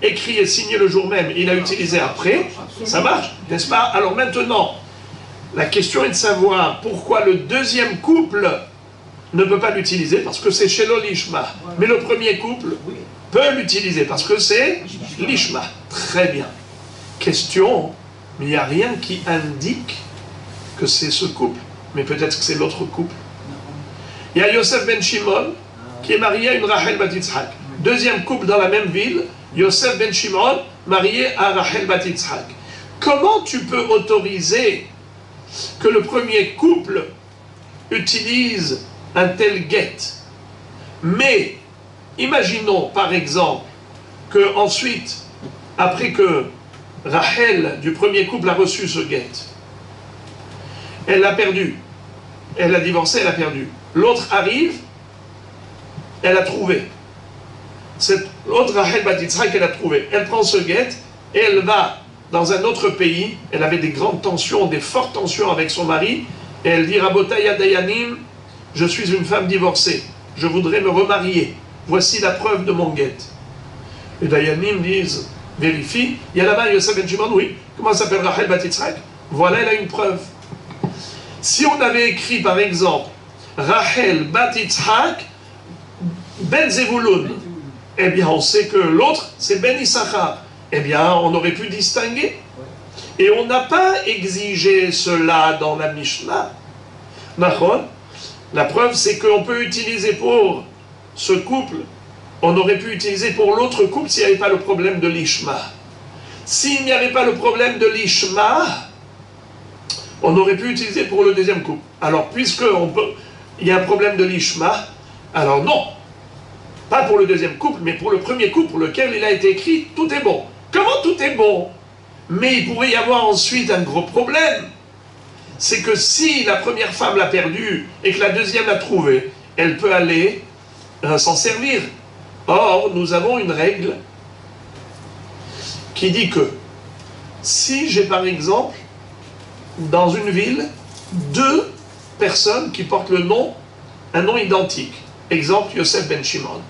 écrit et signé le jour même, il a utilisé après, ça marche, n'est-ce pas? Alors maintenant, la question est de savoir pourquoi le deuxième couple ne peut pas l'utiliser, parce que c'est Shelo Lishma. Mais le premier couple peut l'utiliser, parce que c'est Lishma. Très bien. Question, mais il n'y a rien qui indique que c'est ce couple. Mais peut-être que c'est l'autre couple. Il y a Yosef ben Shimon, qui est marié à une Rachel bat Yitzhak. Deuxième couple dans la même ville, Yosef ben Shimon, marié à Rachel bat Yitzhak. Comment tu peux autoriser que le premier couple utilise un tel guet? Mais imaginons par exemple que ensuite, après que Rachel du premier couple a reçu ce guet, elle l'a perdu, elle a divorcé, elle a perdu. L'autre arrive, elle a trouvé. Cette autre Rachel bat Yitzhak, elle a trouvé. Elle prend ce guet et elle va dans un autre pays. Elle avait des grandes tensions, des fortes tensions avec son mari. Et elle dit, Rabotaya Dayanim, je suis une femme divorcée. Je voudrais me remarier. Voici la preuve de mon guet. Les Dayanim disent, vérifie. Il y a là-bas Yosef ben Shimon, oui. Comment s'appelle Rachel bat Yitzhak? Voilà, elle a une preuve. Si on avait écrit par exemple Rachel bat Yitzhak ben Zevulun, eh bien on sait que l'autre c'est ben Issachar. Eh bien on aurait pu distinguer. Et on n'a pas exigé cela dans la Mishnah. La preuve c'est qu'on peut utiliser pour ce couple, on aurait pu utiliser pour l'autre couple s'il n'y avait pas le problème de l'Ishma. S'il n'y avait pas le problème de l'Ishma, on aurait pu utiliser pour le deuxième couple. Alors, il y a un problème de l'Ishma, alors non, pas pour le deuxième couple, mais pour le premier couple pour lequel il a été écrit, tout est bon. Comment tout est bon? Mais il pourrait y avoir ensuite un gros problème. C'est que si la première femme l'a perdu et que la deuxième l'a trouvé, elle peut aller s'en servir. Or, nous avons une règle qui dit que si j'ai par exemple dans une ville deux personnes qui portent un nom identique, exemple Yosef ben Shimon,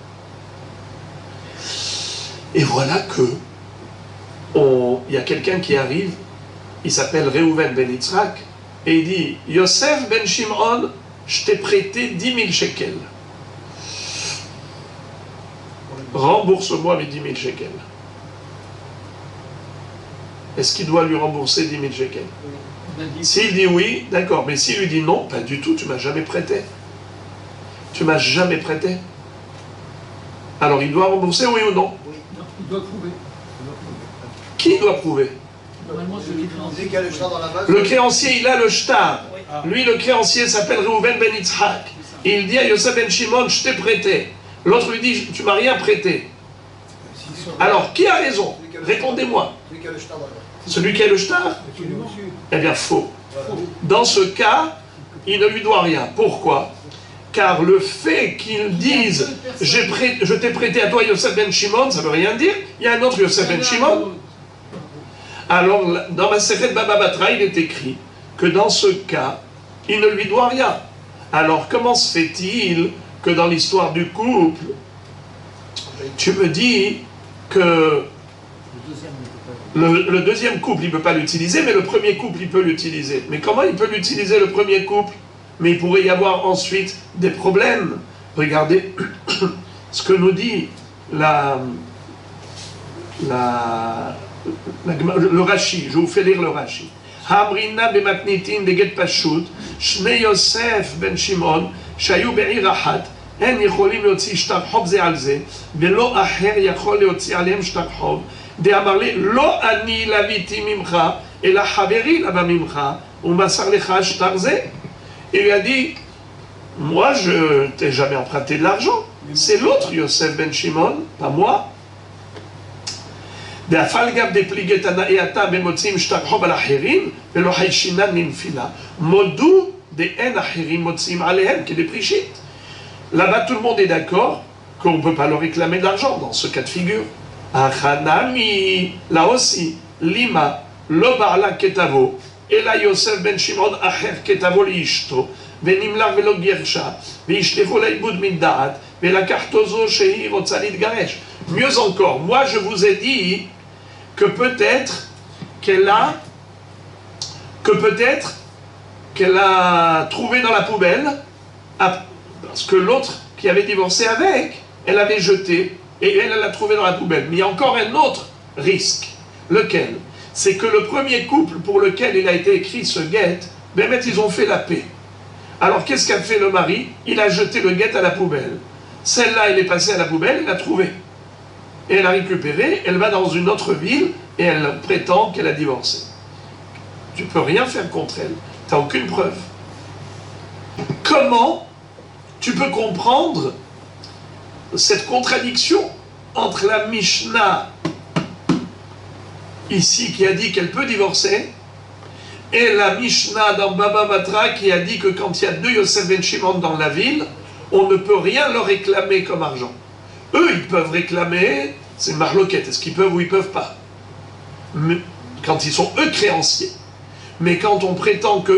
et voilà que il y a quelqu'un qui arrive, il s'appelle Reuven ben Yitzhak, et il dit Yosef ben Shimon, je t'ai prêté 10 000 shekels. Rembourse-moi mes 10 000 shekels. Est-ce qu'il doit lui rembourser 10 000 shekels? S'il dit oui, d'accord, mais s'il lui dit non, pas du tout, tu m'as jamais prêté. Tu m'as jamais prêté. Alors il doit rembourser, oui ou non? Oui. Non, il doit prouver. Qui doit prouver? Normalement, c'est le Dès créancier. qu'il y a le shtar dans la base. Le créancier, il a le shtar. Oui. Lui, le créancier s'appelle Reuven ben Yitzhak. Il dit à Yosef ben Shimon, je t'ai prêté. L'autre lui dit, tu m'as rien prêté. Alors, qui a raison? Répondez-moi. Celui qui a le shtar dans la base. Celui qui a le shtar? Absolument. Eh bien, faux. Voilà. Dans ce cas, il ne lui doit rien. Pourquoi? Car le fait qu'ils disent « je t'ai prêté à toi Yosef ben Shimon », ça ne veut rien dire. Il y a un autre Yosef ben Shimon. Alors, dans ma Sechet Baba Batra, il est écrit que dans ce cas, il ne lui doit rien. Alors, comment se fait-il que dans l'histoire du couple, tu me dis que le deuxième couple, il ne peut pas l'utiliser, mais le premier couple, il peut l'utiliser. Mais comment il peut l'utiliser, le premier couple? Mais il pourrait y avoir ensuite des problèmes. Regardez ce que nous dit le Rashi. Je vous fais lire le Rashi. Hamrina bematnitin beget pashut, shnei Yosef ben Shimon, shayu be'ir achat, הם יכולים להוציא שטר חוב זה על זה, ולא אחר יכול להוציא עליהם שטר חוב. דאמר לי, לא אני לוויתי ממך, אלא חברי לווה ממך, ומסר לך שטר זה. Il lui a dit, moi je t'ai jamais emprunté de l'argent, c'est l'autre Yosef ben Shimon, pas moi. ואף גם דפליגת הנאייתה במוצאים שטר חוב על אחרים, ולא חיישינן לנפילה. מודו דאין אחרים מוצאים עליהם כדפרישית. Là-bas, tout le monde est d'accord qu'on ne peut pas leur réclamer de l'argent dans ce cas de figure. Achanami, là aussi, Lima, lo ba'ala ketavo, et là Yosef ben Shimon acher ketavo liishto, venimlar velo girsha, veishlecho laibud min da'at, velakachtozo shehi rotza litgaresh. Mieux encore, moi je vous ai dit que peut-être qu'elle a trouvé dans la poubelle, parce que l'autre qui avait divorcé avec, elle avait jeté et elle l'a trouvé dans la poubelle. Mais il y a encore un autre risque. Lequel? C'est que le premier couple pour lequel il a été écrit ce guet, ben ils ont fait la paix. Alors qu'est-ce qu'a fait le mari? Il a jeté le guet à la poubelle. Celle-là, elle est passée à la poubelle, elle l'a trouvée. Et elle a récupéré, elle va dans une autre ville et elle prétend qu'elle a divorcé. Tu ne peux rien faire contre elle. Tu n'as aucune preuve. Comment tu peux comprendre cette contradiction entre la Mishnah ici qui a dit qu'elle peut divorcer et la Mishnah dans Baba Batra qui a dit que quand il y a deux Yosef ben Shimon dans la ville, on ne peut rien leur réclamer comme argent. Eux, ils peuvent réclamer, c'est une marloquette, est-ce qu'ils peuvent ou ils ne peuvent pas? Mais, quand ils sont eux créanciers. Mais quand on prétend qu'il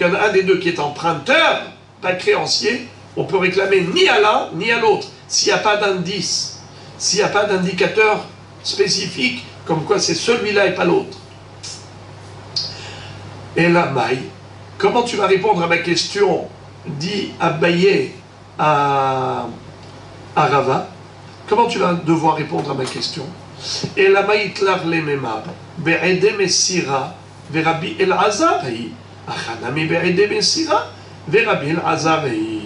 y en a un des deux qui est emprunteur, pas créancier, on peut réclamer ni à l'un ni à l'autre, s'il n'y a pas d'indice, s'il n'y a pas d'indicateur spécifique, comme quoi c'est celui-là et pas l'autre. Et là, Maï, comment tu vas répondre à ma question, dit Abaye à Rava? Comment tu vas devoir répondre à ma question? Et la Maïtlar lememab, be'ede mesira, ve'rabi el-azari, achanami be'ede mesira, ve'rabi el-azari.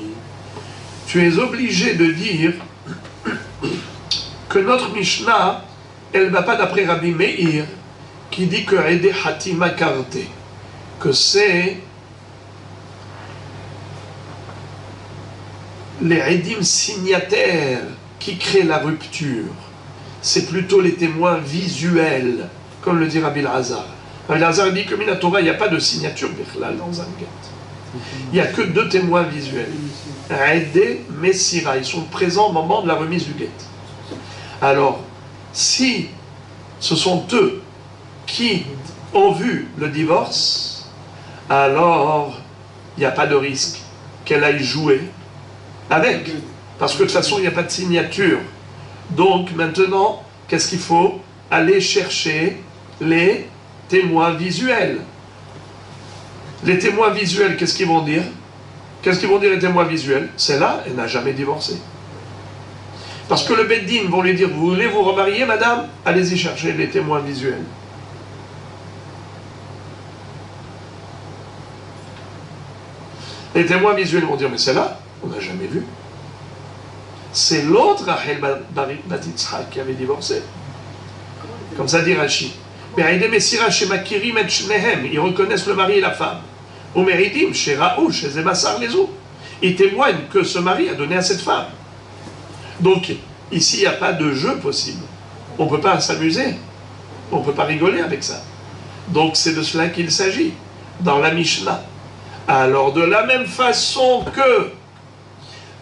Tu es obligé de dire que notre Mishnah, elle ne va pas d'après Rabbi Meir, qui dit que Ede Hatima Karte, que c'est les Edim signataires qui créent la rupture. C'est plutôt les témoins visuels, comme le dit Rabbi Elazar. Rabbi Elazar dit que Minatora, il n'y a pas de signature Bichlal dans un guet. Il n'y a que 2 témoins visuels. Aïdé, Messira, ils sont présents au moment de la remise du guet. Alors, si ce sont eux qui ont vu le divorce, alors il n'y a pas de risque qu'elle aille jouer avec. Parce que de toute façon, il n'y a pas de signature. Donc maintenant, qu'est-ce qu'il faut? Aller chercher les témoins visuels. Les témoins visuels, qu'est-ce qu'ils vont dire? Qu'est-ce qu'ils vont dire les témoins visuels? Celle-là, elle n'a jamais divorcé. Parce que le Beddin vont lui dire, vous voulez vous remarier, madame? Allez-y chercher les témoins visuels. Les témoins visuels vont dire, mais celle-là, on n'a jamais vu. C'est l'autre Rachel bat Yitzhak qui avait divorcé. Comme ça dit Rashi. Mais ils reconnaissent le mari et la femme. Ils témoignent que ce mari a donné à cette femme. Donc, ici, il n'y a pas de jeu possible. On ne peut pas s'amuser. On ne peut pas rigoler avec ça. Donc, c'est de cela qu'il s'agit dans la Mishnah. Alors, de la même façon que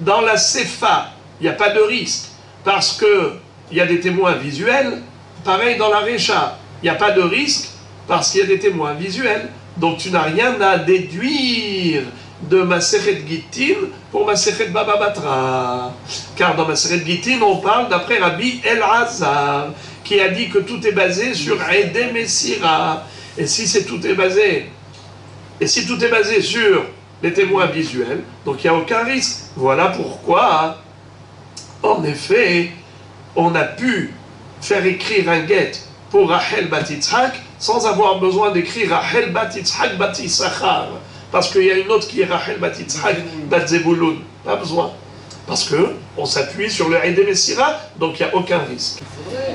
dans la Sefa, il n'y a pas de risque parce qu'il y a des témoins visuels, pareil dans la Récha, il n'y a pas de risque parce qu'il y a des témoins visuels. Donc, tu n'as rien à déduire de Masechet Gittin pour Masechet Baba Batra. Car dans Masechet Gittin, on parle d'après Rabbi El-Hazar, qui a dit que tout est basé sur Aïdé Messira. Et si tout est basé sur les témoins visuels, donc il n'y a aucun risque. Voilà pourquoi, en effet, on a pu faire écrire un guet pour Rachel bat Yitzhak sans avoir besoin d'écrire Rachel bat Yitzhak bat Issachar. Parce qu'il y a une autre qui est Rachel bat Yitzhak bat Zebulun. Pas besoin. Parce qu'on s'appuie sur le Aïdé Messira, donc il n'y a aucun risque.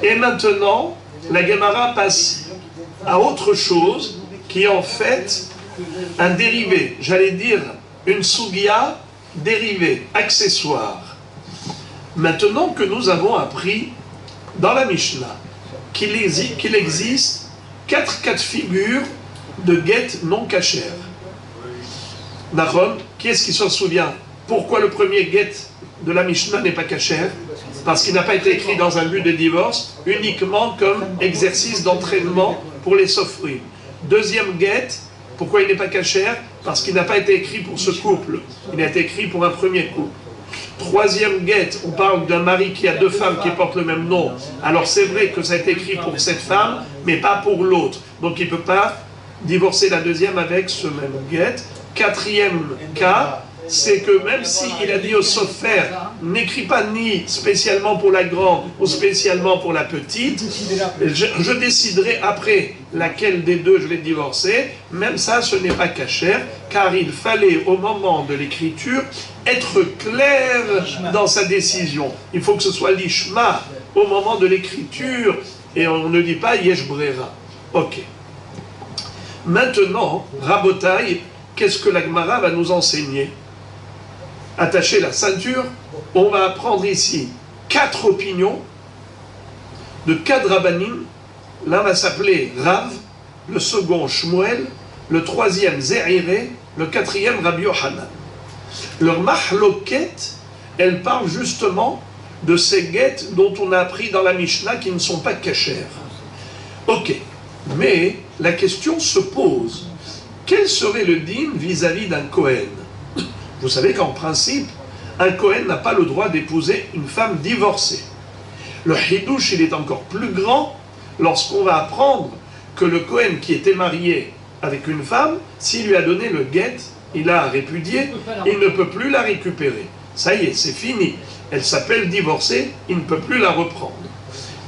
Et maintenant, la Gemara passe à autre chose qui est en fait un dérivé, j'allais dire une sugia dérivée, accessoire. Maintenant que nous avons appris dans la Mishnah qu'il existe 4 cas de figure de guet non cachère. Nahon, qui est-ce qui s'en souvient? Pourquoi le premier guet de la Mishnah n'est pas cachère? Parce qu'il n'a pas été écrit dans un but de divorce, uniquement comme exercice d'entraînement pour les sofrim. Deuxième guet, pourquoi il n'est pas cachère? Parce qu'il n'a pas été écrit pour ce couple. Il a été écrit pour un premier couple. Troisième guet, on parle d'un mari qui a 2 femmes qui portent le même nom. Alors c'est vrai que ça a été écrit pour cette femme, mais pas pour l'autre. Donc il ne peut pas divorcer la deuxième avec ce même guet. Quatrième cas, c'est que même s'il a dit au sofer, n'écris pas ni spécialement pour la grande ou spécialement pour la petite, je déciderai après laquelle des deux je vais divorcer, même ça ce n'est pas cachère, car il fallait au moment de l'écriture être clair dans sa décision. Il faut que ce soit l'ishma au moment de l'écriture, et on ne dit pas yesh brera. Ok. Maintenant, Rabotai, qu'est-ce que la Gemara va nous enseigner? Attacher la ceinture, on va apprendre ici 4 opinions de 4 rabbanim. L'un va s'appeler Rav, le second Shmuel, le troisième Zéhiré, le quatrième Rabbi Yohanan. Leur mahloket, elle parle justement de ces guettes dont on a appris dans la Mishnah qui ne sont pas cachères. Ok, mais la question se pose, quel serait le din vis-à-vis d'un Kohen? Vous savez qu'en principe, un Kohen n'a pas le droit d'épouser une femme divorcée. Le Hidouche, il est encore plus grand lorsqu'on va apprendre que le Kohen qui était marié avec une femme, s'il lui a donné le guet, il l'a répudié, il ne peut plus la récupérer. Ça y est, c'est fini. Elle s'appelle divorcée, il ne peut plus la reprendre.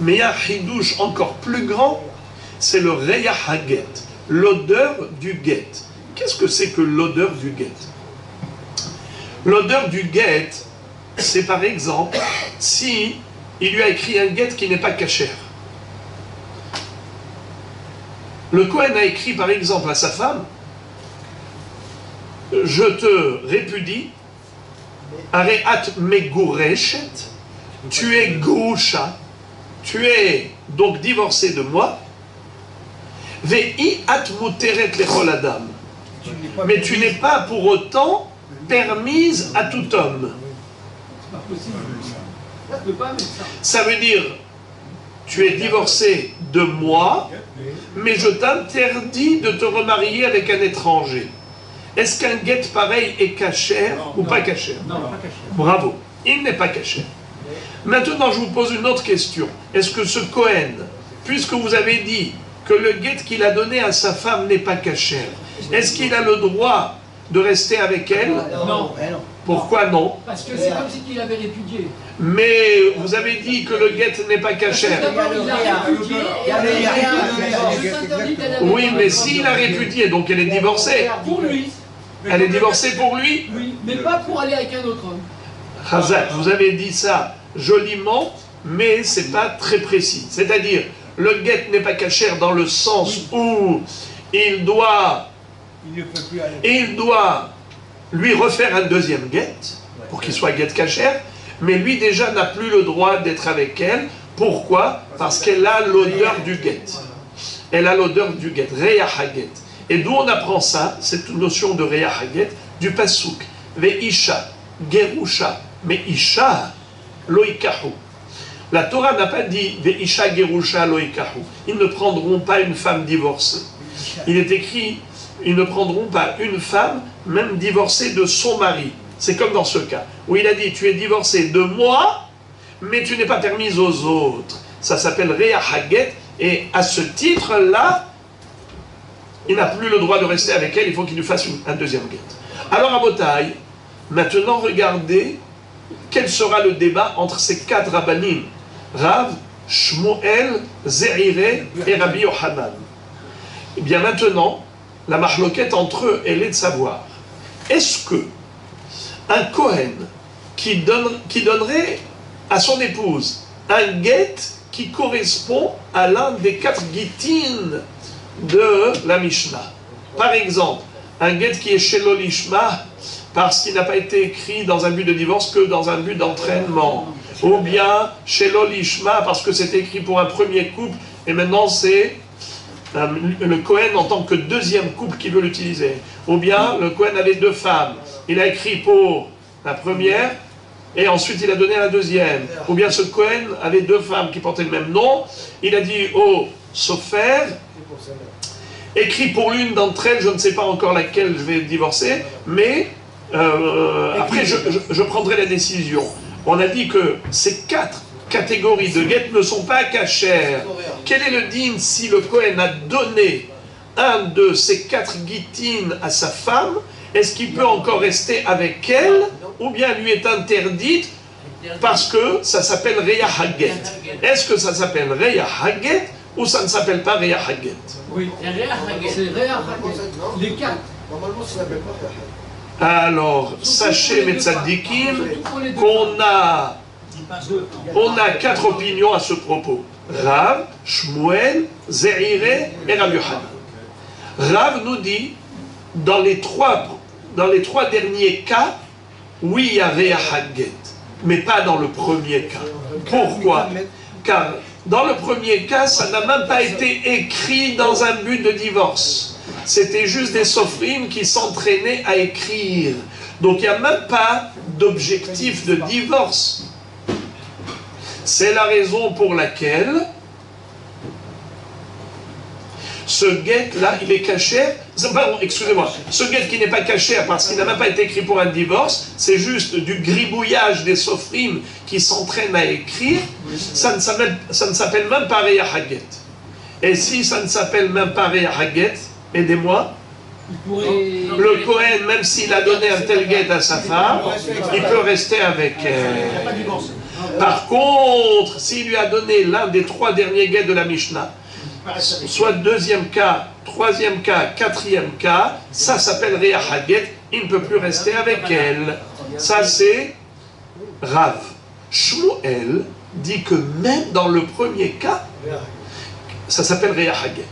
Mais il y a un Hidouche encore plus grand, c'est le Reya Haget, l'odeur du guet. Qu'est-ce que c'est que l'odeur du guet? L'odeur du guet, c'est par exemple si il lui a écrit un guet qui n'est pas cachère. Le Kohen a écrit par exemple à sa femme, je te répudie, Areat Megureshet, tu es Gousha, tu es donc divorcé de moi, Vei at Muteret Lechol Adam. mais tu n'es pas pour autant permise à tout homme. C'est pas possible. Ça peut pas, mais ça. Ça veut dire, tu es divorcé de moi, mais je t'interdis de te remarier avec un étranger. Est-ce qu'un guet pareil est cachère ou pas cachère? Non, pas caché. Bravo, il n'est pas cachère. Maintenant, je vous pose une autre question. Est-ce que ce Cohen, puisque vous avez dit que le guet qu'il a donné à sa femme n'est pas cachère, est-ce qu'il a le droit de rester avec elle? Non. Pourquoi non? Parce que c'est comme si il avait répudié. Mais vous avez dit que le guet n'est pas cachère. D'abord, il a répudié. Et s'interdit d'aller avec Oui, mais s'il a répudié, donc elle est divorcée. Pour lui. Elle est divorcée pour lui? Oui, mais pas pour aller avec un autre homme. Hazak, vous avez dit ça joliment, mais c'est pas très précis. C'est-à-dire, le guet n'est pas cachère dans le sens où il doit lui refaire un deuxième guet, pour qu'il soit guet cachère, mais lui déjà n'a plus le droit d'être avec elle. Pourquoi? Parce qu'elle a l'odeur du guet. Elle a l'odeur du guet, Reya Haget. Et d'où on apprend ça, cette notion de Reya Haget? Du Pasuk. Ve'isha, Gerusha, mais Isha, Loikahu. La Torah n'a pas dit Ve'isha, Gerusha, Loikahu. Ils ne prendront pas une femme divorcée. Il est écrit, ils ne prendront pas une femme, même divorcée de son mari. C'est comme dans ce cas, où il a dit, tu es divorcé de moi, mais tu n'es pas permise aux autres. Ça s'appelle Reya Haget, et à ce titre-là, il n'a plus le droit de rester avec elle, il faut qu'il lui fasse un deuxième guet. Alors à Botaï, maintenant regardez quel sera le débat entre ces quatre rabbanim, Rav, Shmuel, Ze'ireh et Rabbi Yochanan. Et bien maintenant, la marloquette entre eux, elle est de savoir, est-ce que un Kohen qui donnerait à son épouse un guet qui correspond à l'un des quatre guitines de la Mishnah. Par exemple, un guet qui est Shelo Lishma parce qu'il n'a pas été écrit dans un but de divorce que dans un but d'entraînement. Ou bien Shelo Lishma parce que c'est écrit pour un premier couple et maintenant c'est le Kohen en tant que deuxième couple qui veut l'utiliser. Ou bien le Kohen avait deux femmes. Il a écrit pour la première et ensuite il a donné à la deuxième. Ou bien ce Kohen avait deux femmes qui portaient le même nom. Il a dit au Sofer, écrit pour l'une d'entre elles, je ne sais pas encore laquelle je vais divorcer, mais après je prendrai la décision. On a dit que ces quatre catégories de guet ne sont pas cachères. Quel est le din si le Kohen a donné un de ces quatre guitines à sa femme? Est-ce qu'il peut encore rester avec elle ou bien lui est interdite parce que ça s'appelle Reya Haget? Est-ce que ça s'appelle Reya Haget ou ça ne s'appelle pas Reya Haget? Oui, c'est Reya Haget. Les quatre. Normalement, ça s'appelle pas Reya Haget. Alors, sachez, mes tzadikim, qu'on a quatre opinions à ce propos. Rav, Shmuel, Ze'ireh et Rabbi Yochanan. Rav nous dit, dans les trois derniers cas, oui, il y a Reya Haget, mais pas dans le premier cas. Pourquoi? Car dans le premier cas, ça n'a même pas été écrit dans un but de divorce. C'était juste des sophrines qui s'entraînaient à écrire. Donc il n'y a même pas d'objectif de divorce. C'est la raison pour laquelle ce guet-là, il est caché. Pardon, excusez-moi. Ce guet qui n'est pas caché parce qu'il n'a même pas été écrit pour un divorce, c'est juste du gribouillage des sophrines qui s'entraînent à écrire. Ça ne s'appelle même pas Reya Haget. Et si ça ne s'appelle même pas Reya Haget, aidez-moi. Le Kohen, même s'il a donné un tel guet à sa femme, il peut rester avec elle. Par contre, s'il lui a donné l'un des trois derniers guets de la Mishnah, soit deuxième cas, troisième cas, quatrième cas, ça s'appelle Reya Haget, il ne peut plus rester avec elle. Ça c'est Rav. Shmuel dit que même dans le premier cas, ça s'appelle Reya Haget.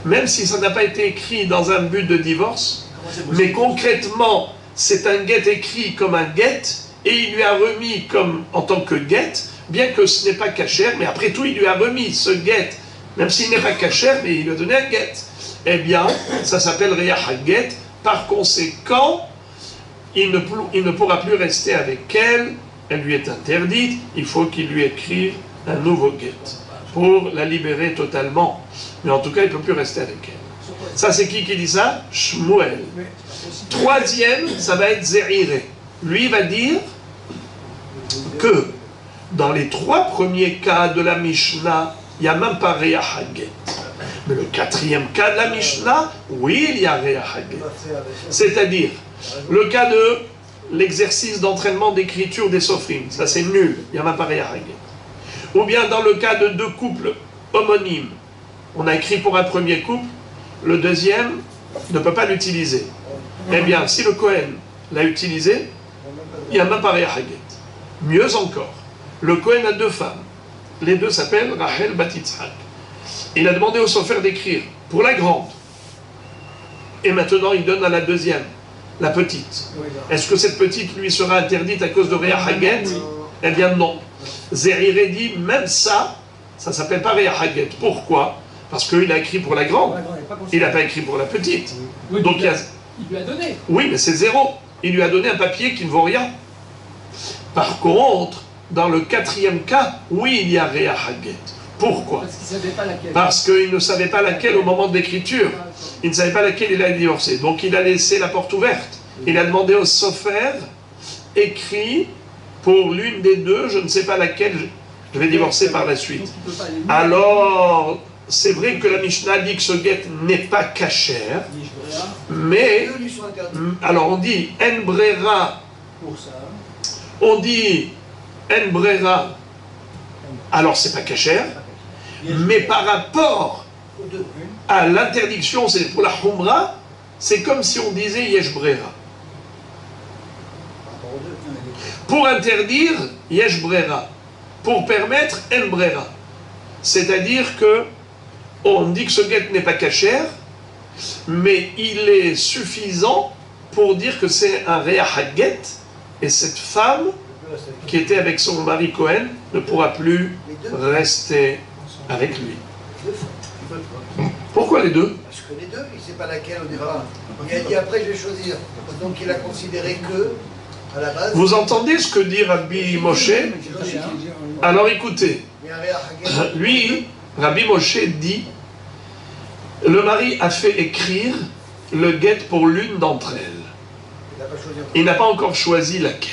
Même si ça n'a pas été écrit dans un but de divorce, mais concrètement, c'est un guet écrit comme un guet, et il lui a remis comme en tant que guet, bien que ce n'est pas cachère, mais après tout, il lui a remis ce guet, même s'il n'est pas cachère, mais il lui a donné un guet. Eh bien, ça s'appelle Reya Haget, Par conséquent, il ne pourra plus rester avec elle. Elle lui est interdite. Il faut qu'il lui écrive un nouveau guet pour la libérer totalement. Mais en tout cas, il ne peut plus rester avec elle. Ça, c'est qui dit ça? Shmuel. Troisième, ça va être Zéhiré. Lui va dire que dans les trois premiers cas de la Mishnah, il n'y a même pas Réa Haget. Mais le quatrième cas de la Mishnah, oui, il y a Réa Haget. C'est-à-dire, le cas de l'exercice d'entraînement d'écriture des Sofrim, ça c'est nul, il n'y a même pas Réa Haget. Ou bien dans le cas de deux couples homonymes, on a écrit pour un premier couple, le deuxième ne peut pas l'utiliser. Eh bien, si le Kohen l'a utilisé, il n'y a même pas Réa Haget. Mieux encore, le Kohen a deux femmes. Les deux s'appellent Rachel Bat Yitzhak. Il a demandé au sofer d'écrire pour la grande. Et maintenant, il donne à la deuxième, la petite. Est-ce que cette petite lui sera interdite à cause de Réa Haget? Eh bien non. Zéhiré dit, même ça ne s'appelle pas Réa Haget. Pourquoi? Parce qu'il a écrit pour la grande. Il n'a pas écrit pour la petite. Oui, donc il lui a donné. Oui, mais c'est zéro. Il lui a donné un papier qui ne vaut rien. Par contre, dans le quatrième cas, oui, il y a Réa Haget. Pourquoi? Parce qu'il ne savait pas laquelle. Parce qu'il ne savait pas laquelle au moment de l'écriture. Il ne savait pas laquelle il allait divorcer. Donc il a laissé la porte ouverte. Il a demandé au sofer, écrit pour l'une des deux, je ne sais pas laquelle je vais divorcer par la suite. Alors, c'est vrai que la Mishnah dit que ce guet n'est pas cachère, mais, alors on dit en brera, on dit en brera, alors c'est pas cachère, mais par rapport à l'interdiction, c'est pour la Humra, c'est comme si on disait Yesh Brera. Pour interdire Yesh Brera, pour permettre En Brera. C'est-à-dire que on dit que ce guet n'est pas cachère, mais il est suffisant pour dire que c'est un Réa Haget, et cette femme qui était avec son mari Cohen ne pourra plus rester avec lui. Pourquoi les deux? Parce que les deux, il ne sait pas laquelle au départ. Il a dit après je vais choisir. Donc il a considéré que, à la base... Vous entendez ce que dit Rabbi Moshe? Alors écoutez, lui, Rabbi Moshe dit, le mari a fait écrire le guet pour l'une d'entre elles. Il n'a pas encore choisi laquelle.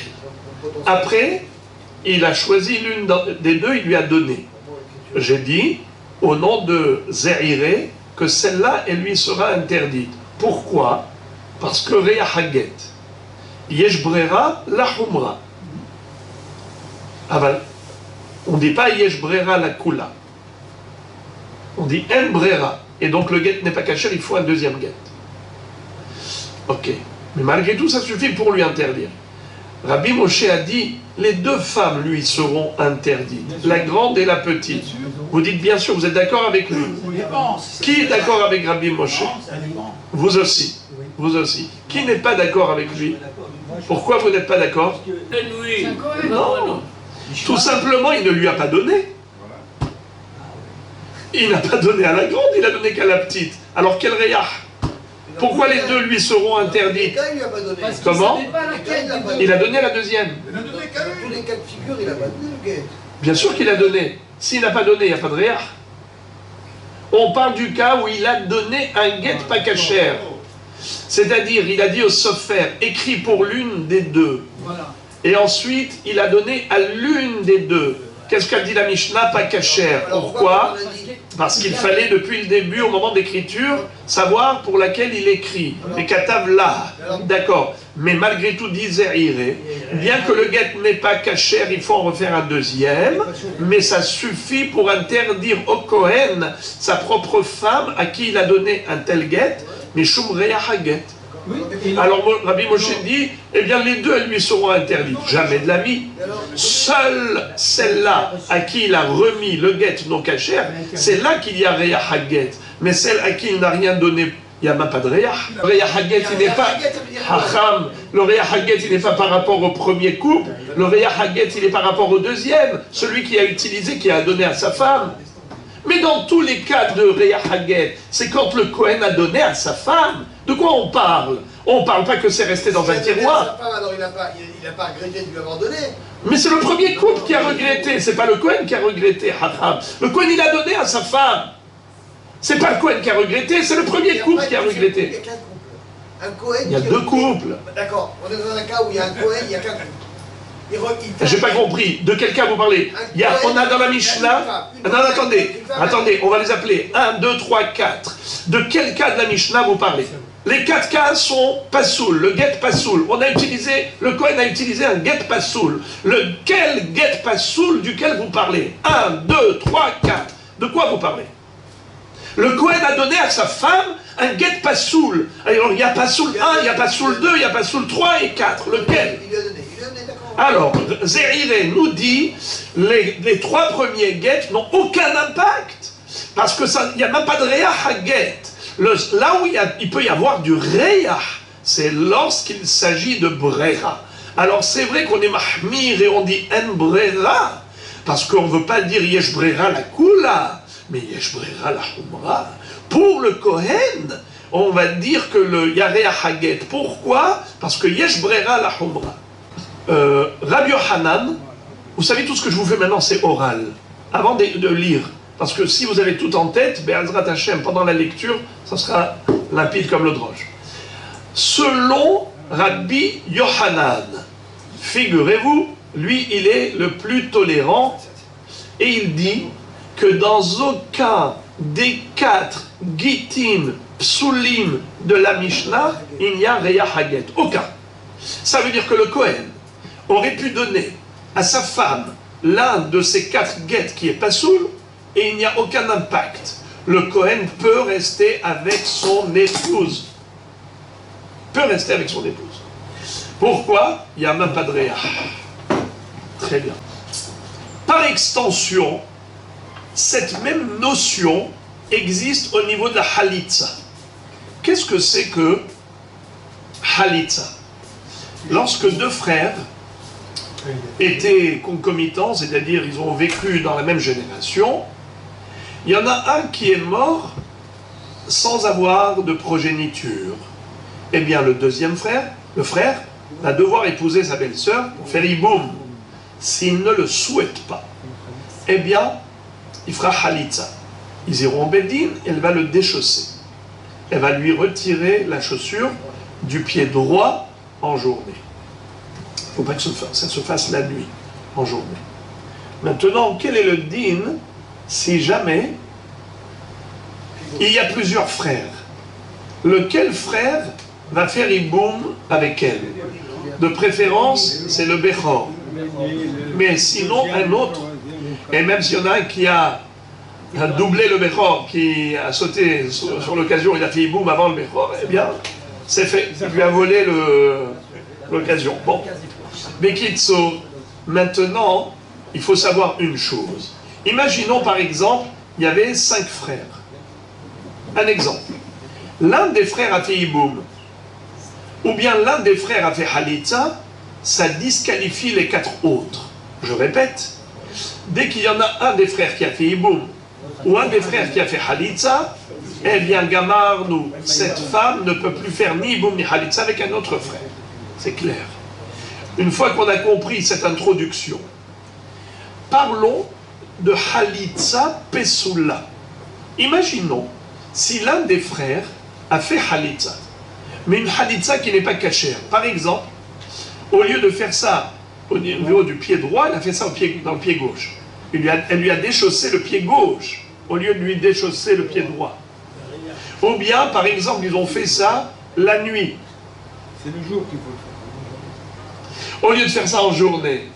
Après, il a choisi l'une des deux, il lui a donné. J'ai dit, au nom de Zéhiré, que celle-là, elle lui sera interdite. Pourquoi? Parce que Réa Haget, Yesh Brera, la Humra. Aval. On ne dit pas Yesh Brera, la Kula. On dit En Brera. Et donc le guet n'est pas caché, il faut un deuxième guet. Ok. Mais malgré tout, ça suffit pour lui interdire. Rabbi Moshe a dit, les deux femmes lui seront interdites, la grande et la petite. Vous dites bien sûr, vous êtes d'accord avec lui? Qui est d'accord avec Rabbi Moshe? Vous aussi. Vous aussi. Qui n'est pas d'accord avec lui? Pourquoi vous n'êtes pas d'accord? Non. Tout simplement, il ne lui a pas donné. Il n'a pas donné à la grande, il a donné qu'à la petite. Alors quel réa? Pourquoi les deux lui seront interdits? Comment? Il a donné la deuxième. Dans tous les cas de figure, il n'a pas donné le guet. Bien sûr qu'il a donné. S'il n'a pas donné, il n'y a pas de réa. On parle du cas où il a donné un guet pas cachère. C'est-à-dire, il a dit au sofer, écrit pour l'une des deux. Et ensuite, il a donné à l'une des deux. Qu'est-ce qu'a dit la Mishnah? Pas cachère. Pourquoi? Parce qu'il fallait, depuis le début, au moment d'écriture, savoir pour laquelle il écrit. Les katav là. D'accord. Mais malgré tout, dit Zéhiré, bien que le guet n'est pas cachère, il faut en refaire un deuxième, mais ça suffit pour interdire au Kohen, sa propre femme, à qui il a donné un tel guet, mais Shum Réa Haget. Alors Rabbi Moshe dit, eh bien les deux elles lui seront interdites, jamais de la vie. Seule celle-là à qui il a remis le guet non cachère, c'est là qu'il y a Réa Haget. Mais celle à qui il n'a rien donné, il n'y a même pas de Réa. Le Réa Haget, il n'est pas Hacham. Le Réa Haget, il n'est pas par rapport au premier couple. Le Réa Haget, il est par rapport au deuxième, celui qui a utilisé, qui a donné à sa femme. Mais dans tous les cas de Réa Haget, c'est quand le Kohen a donné à sa femme. De quoi on parle? On ne parle pas que c'est resté dans un tiroir. Sa femme, alors il n'a pas regretté de lui avoir donné. Mais c'est le premier couple qui a regretté, c'est pas le Cohen qui a regretté, haram. Le Cohen, il a donné à sa femme. C'est pas le Cohen qui a regretté, c'est le premier couple qui a regretté. Il n'y a qu'un couple. Un Cohen. Il y a deux couples. D'accord, on est dans un cas où il y a un Cohen, il n'y a qu'un couple. J'ai pas compris. De quel cas vous parlez? On a dans la Mishnah. Non, attendez, on va les appeler 1, 2, 3, 4. De quel cas de la Mishnah vous parlez? Les 4 cas sont pasoul, le get pasoul. Le Cohen a utilisé un get pasoul. Lequel get pasoul duquel vous parlez? 1, 2, 3, 4. De quoi vous parlez? Le Cohen a donné à sa femme un get pasoul. Alors il y a pasoul 1, il y a pasoul 2, il y a pasoul 3 et 4. Lequel? Il lui a donné, d'accord. Alors, Zérire nous dit les 3 premiers guettes n'ont aucun impact. Parce que il n'y a même pas de réah à guet. Là où il peut y avoir du réah, c'est lorsqu'il s'agit de brera. Alors c'est vrai qu'on est mahmir et on dit en brera, parce qu'on ne veut pas dire yesh brera la kula, mais yesh brera la humra. Pour le Kohen, on va dire que le yaréah haget. Pourquoi? Parce que yesh brera la humra. Rabbi Yohanan, vous savez, tout ce que je vous fais maintenant, c'est oral, avant de lire. Parce que si vous avez tout en tête, Be'ezrat Hashem, pendant la lecture, ça sera limpide comme l'eau de roche. Selon Rabbi Yohanan, figurez-vous, lui, il est le plus tolérant, et il dit que dans aucun des 4 Gittin, Psulim de la Mishnah, il n'y a Reya Haget. Aucun. Ça veut dire que le Kohen aurait pu donner à sa femme l'un de ces 4 guettes qui est Pasoul, et il n'y a aucun impact. Le Kohen peut rester avec son épouse. Pourquoi? Il n'y a même pas de réah. Très bien. Par extension, cette même notion existe au niveau de la halitza. Qu'est-ce que c'est que halitza? Lorsque 2 frères étaient concomitants, c'est-à-dire ils ont vécu dans la même génération, il y en a un qui est mort sans avoir de progéniture. Eh bien, le deuxième frère, le frère, va devoir épouser sa belle-sœur pour faire iboum. S'il ne le souhaite pas, eh bien, il fera halitza. Ils iront au Bedin, elle va le déchausser. Elle va lui retirer la chaussure du pied droit en journée. Il ne faut pas que ça se fasse la nuit, en journée. Maintenant, quel est le din si jamais il y a plusieurs frères? Lequel frère va faire iboum avec elle? De préférence, c'est le Bechor. Mais sinon, un autre. Et même s'il y en a un qui a doublé le Bechor, qui a sauté sur l'occasion, il a fait iboum avant le Bechor, eh bien, c'est fait. Il lui a volé l'occasion. Bon. Bekitso, maintenant, il faut savoir une chose. Imaginons par exemple, il y avait 5 frères. Un exemple. L'un des frères a fait iboum, ou bien l'un des frères a fait halitza, ça disqualifie les 4 autres. Je répète, dès qu'il y en a un des frères qui a fait iboum, ou un des frères qui a fait halitza, eh bien, Gamar, nous, cette femme ne peut plus faire ni iboum ni halitza avec un autre frère. C'est clair. Une fois qu'on a compris cette introduction, parlons de halitza pesula. Imaginons si l'un des frères a fait halitza, mais une halitza qui n'est pas cachère. Par exemple, au lieu de faire ça au niveau du pied droit, elle a fait ça dans le pied gauche. Elle lui a déchaussé le pied gauche, au lieu de lui déchausser le pied droit. Ou bien, par exemple, ils ont fait ça la nuit. C'est le jour qu'il faut le faire. Au lieu de faire ça en journée,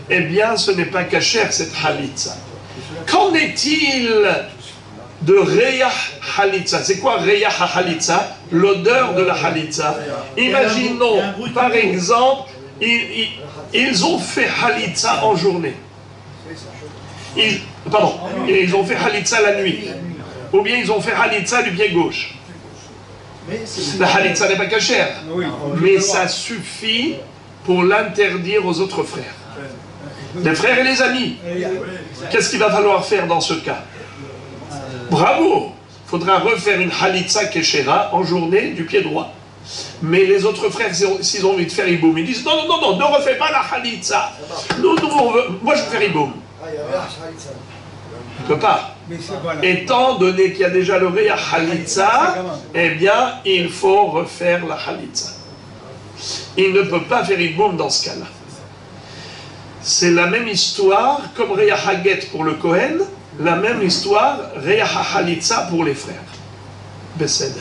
eh bien, ce n'est pas cachère cette halitza. Qu'en est-il de Reyah Halitza? C'est quoi Reyah Halitza? L'odeur de la Halitza. Imaginons, par exemple, ils ont fait Halitza en journée. Ils ont fait Halitza la nuit. Ou bien ils ont fait Halitza du pied gauche. La Halitza n'est pas cachère. Mais ça suffit pour l'interdire aux autres frères. Les frères et les amis. Qu'est-ce qu'il va falloir faire dans ce cas? Bravo! Il faudra refaire une halitza keshera en journée du pied droit. Mais les autres frères, s'ils ont envie de faire iboum, ils disent non, ne refais pas la halitza. Moi je veux faire iboum. Ah, il y avait un Halitza. On ne peut pas. Mais c'est voilà. Étant donné qu'il y a déjà le réa halitza, eh bien, il faut refaire la halitza. Il ne peut pas faire iboum dans ce cas-là. C'est la même histoire, comme réa haget pour le Kohen, la même histoire, réa halitza pour les frères. Besséder.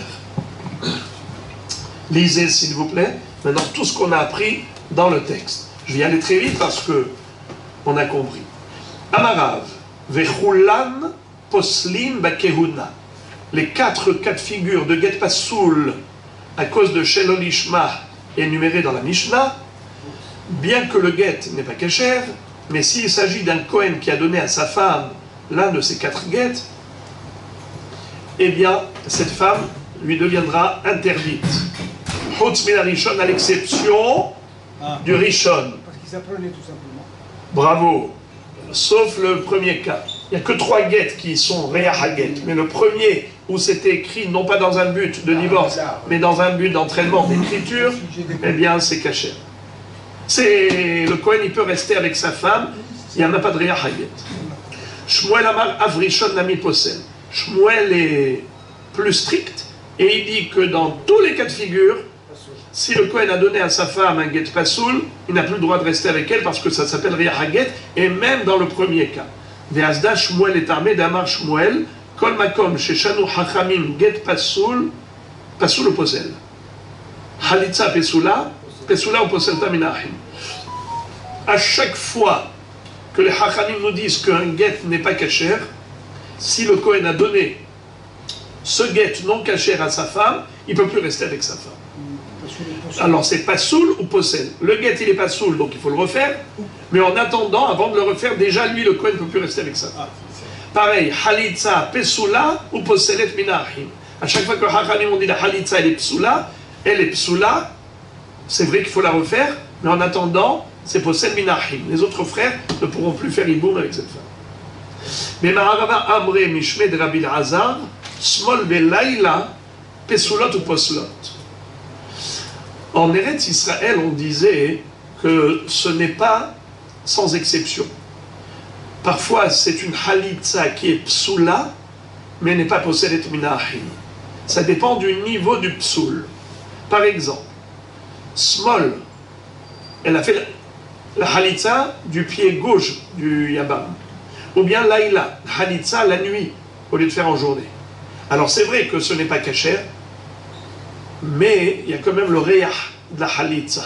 Lisez, s'il vous plaît, maintenant tout ce qu'on a appris dans le texte. Je vais y aller très vite parce que on a compris. Amarav, Vechulan, Poslin, Bakehuna. Les 4 cas de figure de Get Pasoul à cause de Shelo Lishma énumérés dans la Mishnah, bien que le Get n'est pas kasher, mais s'il s'agit d'un Kohen qui a donné à sa femme l'un de ces 4 Get, eh bien, cette femme lui deviendra interdite. Chutz min Rishon, à l'exception du Rishon. Parce qu'ils apprenaient tout simplement. Bravo. Sauf le premier cas. Il n'y a que 3 guettes qui sont Réa Haget. Mais le premier, où c'était écrit, non pas dans un but de divorce, mais dans un but d'entraînement d'écriture, eh bien, c'est caché. Le Kohen, il peut rester avec sa femme, il n'y en a pas de Réa Haget. Shmuel Amar Avrishon Nami Posel. Shmuel est plus strict, et il dit que dans tous les cas de figure, si le Kohen a donné à sa femme un get pasoul, il n'a plus le droit de rester avec elle parce que ça s'appelle Ria Haget, et même dans le premier cas. Ve'azda Shmuel est armé d'Amar Shmuel, Kol Makom, Sheshanu Hachamim, get pasoul, pasoul ou posel. Halitza pesula, pesula ou poselta minahim. À chaque fois que les Hachamim nous disent qu'un get n'est pas kasher, si le Kohen a donné ce get non kasher à sa femme, il ne peut plus rester avec sa femme. Alors c'est pasoul ou posel. Le get il est pasoul, donc il faut le refaire. Mais en attendant, avant de le refaire, déjà lui le Kohen ne peut plus rester avec sa femme. Pareil, halitza pesula ou poselet minahim. À chaque fois que Hachamim on dit la halitza elle est psula, c'est vrai qu'il faut la refaire, mais en attendant, c'est posel minahim. Les autres frères ne pourront plus faire iboum avec cette femme. Mais Maharava Amre Mishme de Rabbi Hazar, smol belayla, pesulot ou poslot. En Eretz Israël, on disait que ce n'est pas sans exception. Parfois, c'est une halitza qui est psoula, mais n'est pas possédée minahim. Ça dépend du niveau du psoul. Par exemple, Smol, elle a fait la halitza du pied gauche du yabam. Ou bien Laïla, halitza la nuit, au lieu de faire en journée. Alors c'est vrai que ce n'est pas kasher, mais il y a quand même le réah de la halitza.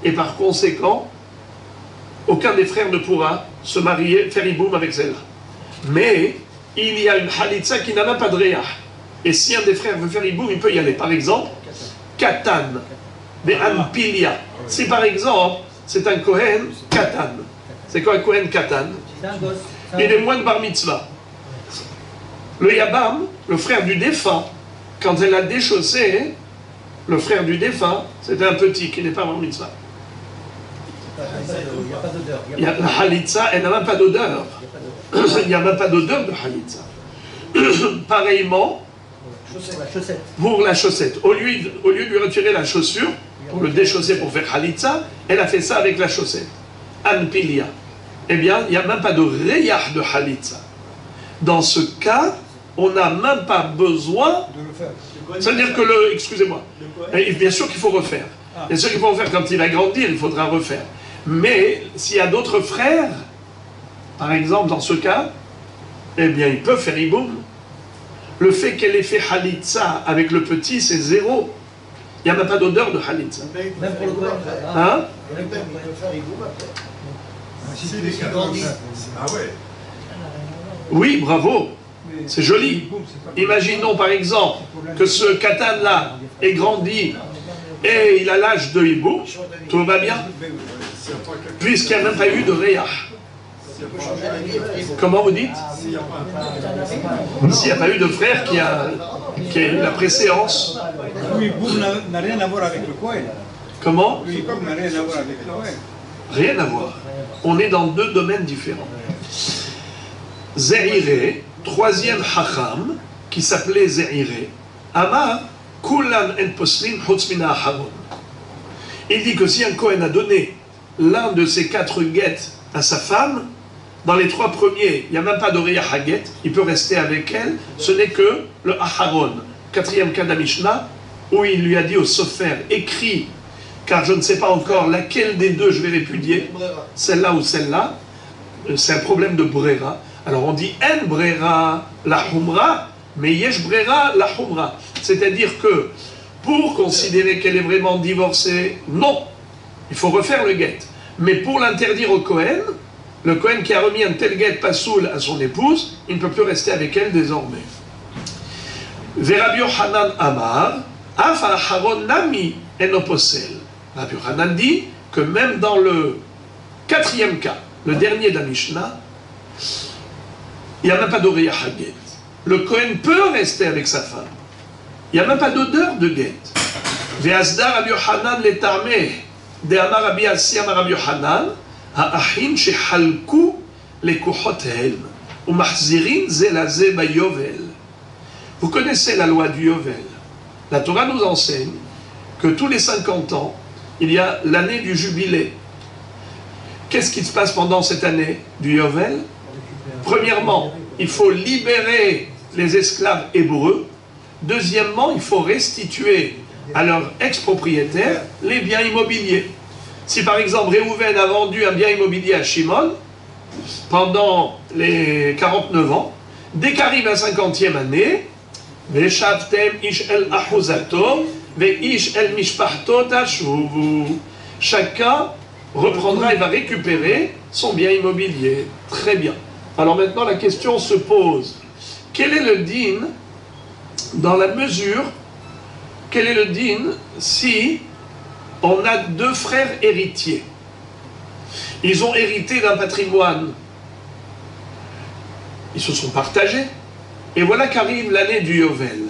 Et par conséquent, aucun des frères ne pourra se marier, faire iboum avec celle-là. Mais il y a une halitza qui n'a même pas de réah. Et si un des frères veut faire iboum, il peut y aller. Par exemple, katan, de anpilia. Si par exemple, c'est un kohen katan. C'est quoi un kohen katan? Il est moins de bar mitzvah. Le yabam, le frère du défunt, quand elle a déchaussé, le frère du défunt, c'était un petit qui n'est pas bar mitzvah. Il y a la halitza, elle n'a même pas d'odeur. Il n'y a même pas d'odeur de halitza. Pareillement, pour la chaussette. Au lieu de lui retirer la chaussure, pour le déchausser pour faire halitza, elle a fait ça avec la chaussette. Anpilia. Eh bien, il n'y a même pas de reyah de halitza. Dans ce cas, on n'a même pas besoin. C'est-à-dire que le. Excusez-moi. Bien sûr qu'il faut refaire. Bien sûr qu'il faut refaire. Quand il va grandir, il faudra refaire. Mais s'il y a d'autres frères, par exemple, dans ce cas, eh bien, ils peuvent faire iboum. Le fait qu'elle ait fait halitza avec le petit, c'est zéro. Il n'y a même pas d'odeur de halitza. Même pour le Kohen. Hein? Il peut faire iboum après. Ah ouais. Oui, bravo. C'est joli. Imaginons par exemple que ce katan-là est grandi et il a l'âge de hibou, tout va bien, puisqu'il n'y a même pas eu de réah. Comment vous dites? S'il n'y a pas eu de frère qui a eu la préséance. Oui, Boum n'a rien à voir avec le Kohen. Comment? Oui, Boum n'a rien à voir avec le Kohen. Rien à voir. On est dans deux domaines différents. Zehiré, troisième hacham, qui s'appelait Ze'iré, Amar, Kulan en Poslin Hotzmina Aharon. Il dit que si un Kohen a donné l'un de ces 4 guettes à sa femme, dans les 3 premiers, il n'y a même pas d'Oreya Haget, il peut rester avec elle, ce n'est que le Aharon, 4e cas de la Mishnah, où il lui a dit au Sofer, écris, car je ne sais pas encore laquelle des deux je vais répudier, celle-là ou celle-là, c'est un problème de brera. Alors on dit en brera la humra, mais yesh brera la humra. C'est-à-dire que pour considérer qu'elle est vraiment divorcée, non, il faut refaire le guet. Mais pour l'interdire au Kohen, le Kohen qui a remis un tel guet pasoul à son épouse, il ne peut plus rester avec elle désormais. Rabbi Yochanan Amar, Af Aharon Nami Enoposel. Rabbi Yochanan dit que même dans le 4e cas, le dernier de la Mishnah, il n'y a même pas d'Oreya Haget. Le Kohen peut rester avec sa femme. Il n'y a même pas d'odeur de guet. Ve'azdar Rabbi Yochanan letameh de Amar Rabbi Asi Amar Rabbi Yochanan ha'achin shehalku lekuchotem umachzirin ze laze bayovel. Vous connaissez la loi du Yovel. La Torah nous enseigne que tous les 50 ans, il y a l'année du jubilé. Qu'est-ce qui se passe pendant cette année du Yovel? Premièrement, il faut libérer les esclaves hébreux. Deuxièmement, il faut restituer à leurs ex-propriétaires les biens immobiliers. Si par exemple Réhouven a vendu un bien immobilier à Shimon pendant les 49 ans, dès qu'arrive la 50e année, chacun reprendra et va récupérer son bien immobilier. Très bien. Alors maintenant la question se pose. Quel est le din dans la mesure, quel est le din si on a 2 frères héritiers? Ils ont hérité d'un patrimoine. Ils se sont partagés. Et voilà qu'arrive l'année du Yovel.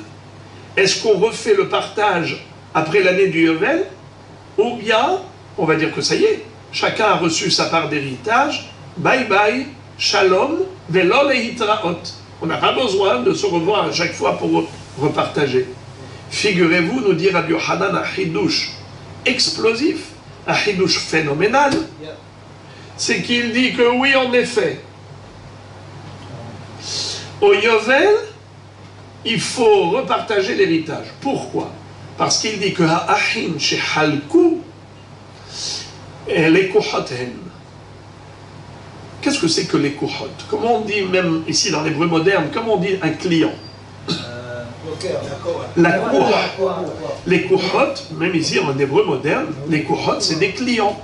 Est-ce qu'on refait le partage après l'année du Yovel? Ou bien, on va dire que ça y est, chacun a reçu sa part d'héritage, bye bye, shalom, velo lehitraot. On n'a pas besoin de se revoir à chaque fois pour repartager. Figurez-vous, nous dit Rabbi Yochanan, un chidouche explosif, un chidouche phénoménal, c'est qu'il dit que oui, en effet, au Yovel, il faut repartager l'héritage. Pourquoi? Parce qu'il dit que ha'achin shehalku les kuchotem. Qu'est-ce que c'est que les kuchot? Comment on dit, même ici dans l'hébreu moderne, comment on dit un client? La cour. Les kuchot, même ici en hébreu moderne, les kuchot, c'est des clients.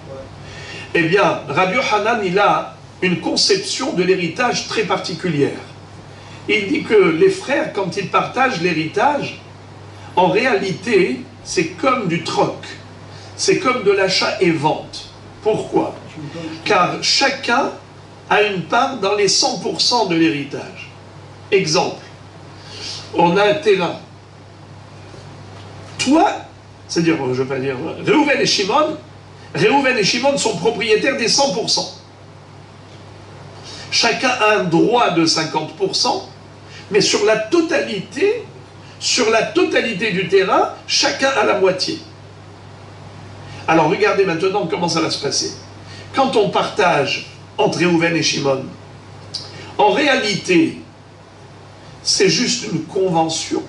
Eh bien, Rabbi Yochanan, il a une conception de l'héritage très particulière. Il dit que les frères, quand ils partagent l'héritage, en réalité, c'est comme du troc. C'est comme de l'achat et vente. Pourquoi? Car chacun a une part dans les 100% de l'héritage. Exemple, on a un terrain. Toi, c'est-à-dire, je ne vais pas dire, Réhouven et Shimon sont propriétaires des 100%. Chacun a un droit de 50%, mais sur la totalité du terrain, chacun a la moitié. Alors regardez maintenant comment ça va se passer. Quand on partage entre Réhouven et Shimon, en réalité, c'est juste une convention,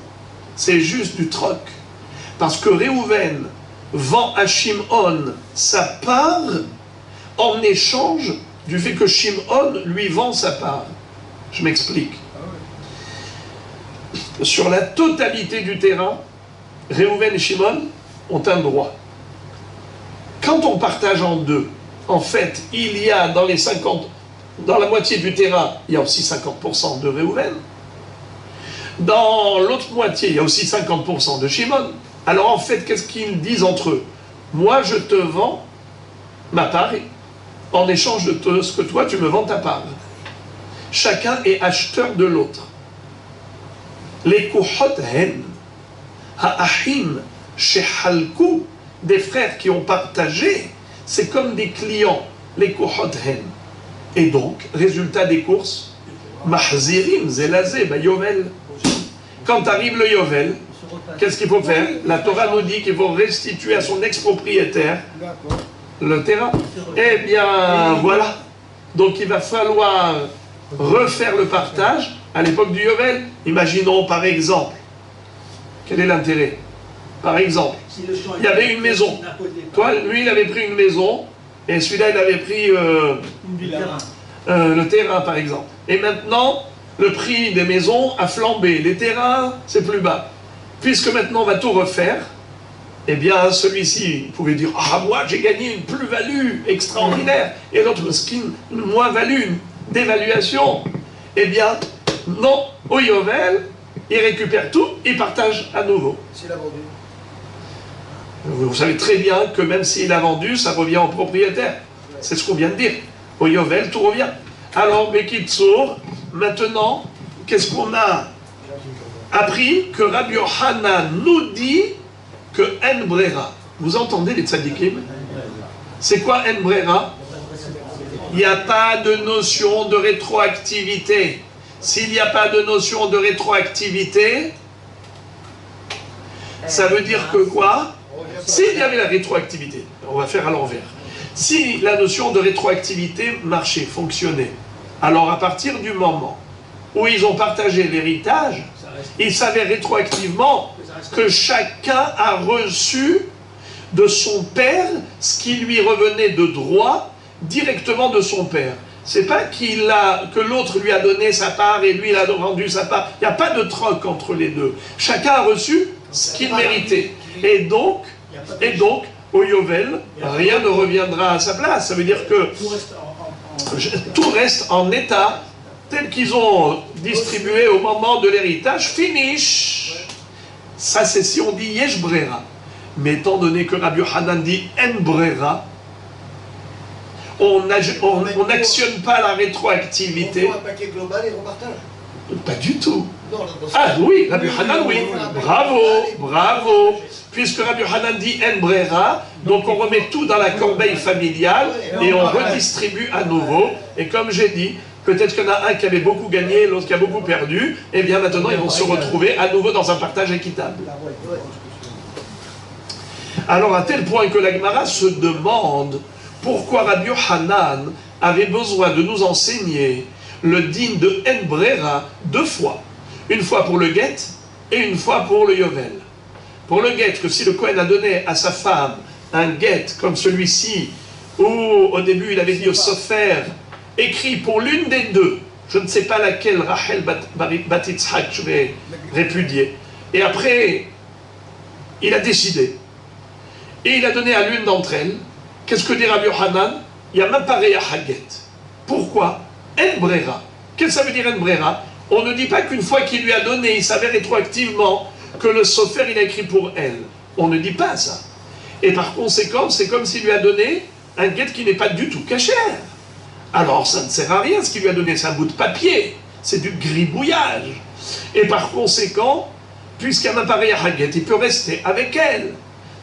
c'est juste du troc. Parce que Réhouven vend à Shimon sa part en échange du fait que Shimon lui vend sa part. Je m'explique. Sur la totalité du terrain, Réhouven et Shimon ont un droit. Quand on partage en deux, en fait, il y a dans la moitié du terrain, il y a aussi 50% de Réhouven. Dans l'autre moitié, il y a aussi 50% de Shimon. Alors en fait, qu'est-ce qu'ils disent entre eux? Moi, je te vends ma part, en échange de ce que toi, tu me vends ta part. Chacun est acheteur de l'autre. Les kuchot hen, ha'achim shehalku, des frères qui ont partagé, c'est comme des clients, les kuchot hen. Et donc, résultat des courses, mahzirim zelazé bayovel. quand arrive le Yovel, qu'est-ce qu'il faut faire? La Torah nous dit qu'il faut restituer à son ex-propriétaire le terrain. Eh bien, voilà. Donc il va falloir refaire le partage à l'époque du Yovel. Imaginons par exemple, quel est l'intérêt? Par exemple, il y avait une maison. Toi, lui, il avait pris une maison, et celui-là, il avait pris le terrain, par exemple. Et maintenant, le prix des maisons a flambé. Les terrains, c'est plus bas. Puisque maintenant, on va tout refaire, eh bien, celui-ci, il pouvait dire « Ah, moi, j'ai gagné une plus-value extraordinaire. » Et l'autre, une moins-value, une dévaluation. Eh bien, non, au Yovel, il récupère tout, il partage à nouveau. S'il a vendu. Vous savez très bien que même s'il a vendu, ça revient au propriétaire. C'est ce qu'on vient de dire. Au Yovel, tout revient. Alors, Bekitsour, maintenant, qu'est-ce qu'on a appris? Que Rabbi Yochanan nous dit que En Brera. Vous entendez les tzadikim? C'est quoi En Brera? Il n'y a pas de notion de rétroactivité. S'il n'y a pas de notion de rétroactivité, ça veut dire que quoi? S'il y avait la rétroactivité, on va faire à l'envers. Si la notion de rétroactivité marchait, fonctionnait, alors à partir du moment où ils ont partagé l'héritage, il s'avère rétroactivement que chacun a reçu de son père ce qui lui revenait de droit directement de son père. C'est pas que l'autre lui a donné sa part et lui il a rendu sa part. Il n'y a pas de troc entre les deux. Chacun a reçu ce qu'il méritait. Et donc, au Yovel, rien ne reviendra à sa place. Ça veut dire que tout reste en état tel qu'ils ont distribué au moment de l'héritage. Finish. Ça, c'est si on dit Yesh Brera. Mais étant donné que Rabbi Yochanan dit En Brera, on n'actionne pas la rétroactivité. On prend un paquet global et on partage. Pas du tout. Non, Ah oui, Rabbi Yochanan, oui. Bravo, bravo. Puisque Rabbi Yochanan dit En Brera, donc on remet tout dans la corbeille familiale et on redistribue à nouveau. Et comme j'ai dit, peut-être qu'il y en a un qui avait beaucoup gagné, l'autre qui a beaucoup perdu. Et bien maintenant, ils vont se retrouver à nouveau dans un partage équitable. Alors à tel point que la Gemara se demande pourquoi Rabbi Yochanan avait besoin de nous enseigner le din de En Brera 2 fois. Une fois pour le guet et une fois pour le Yovel. Pour le guet, que si le Kohen a donné à sa femme un guet comme celui-ci, où au début il avait dit au Sofer, écrit pour l'une des deux, je ne sais pas laquelle, Rachel Bat Yitzhak, je vais répudier. Et après, il a décidé. Et il a donné à l'une d'entre elles. Qu'est-ce que dit Rabbi Yochanan? Il n'y a même pas Reya Haget. Pourquoi? En Brera. Qu'est-ce que ça veut dire En Brera? On ne dit pas qu'une fois qu'il lui a donné, il savait rétroactivement que le Sofer, il a écrit pour elle. On ne dit pas ça. Et par conséquent, c'est comme s'il lui a donné un guet qui n'est pas du tout cachère. Alors, ça ne sert à rien, ce qu'il lui a donné, c'est un bout de papier. C'est du gribouillage. Et par conséquent, puisqu'il n'y a même pas Reya Haget, il peut rester avec elle.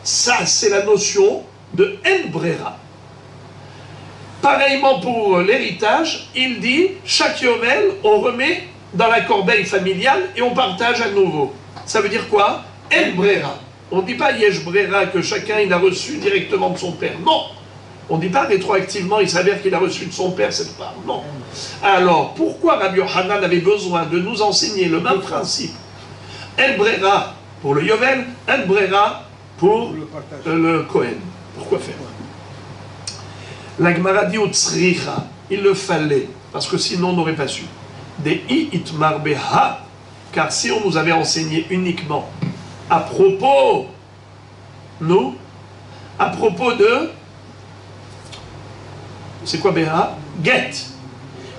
Ça, c'est la notion de En Brera. Pareillement pour l'héritage, il dit, chaque Yovel, on remet dans la corbeille familiale et on partage à nouveau. Ça veut dire quoi? En Brera. On ne dit pas Yesh Brera que chacun il a reçu directement de son père. Non. On ne dit pas rétroactivement, il s'avère qu'il a reçu de son père cette part. Non. Alors, pourquoi Rabbi Yochanan avait besoin de nous enseigner le même principe? En Brera pour le Yovel, En Brera pour le Kohen. Pourquoi faire? La Gemara dit au Tzricha, il le fallait, parce que sinon on n'aurait pas su. Des I itmar beha, car si on nous avait enseigné uniquement à propos, nous, à propos de, c'est quoi beha? Get.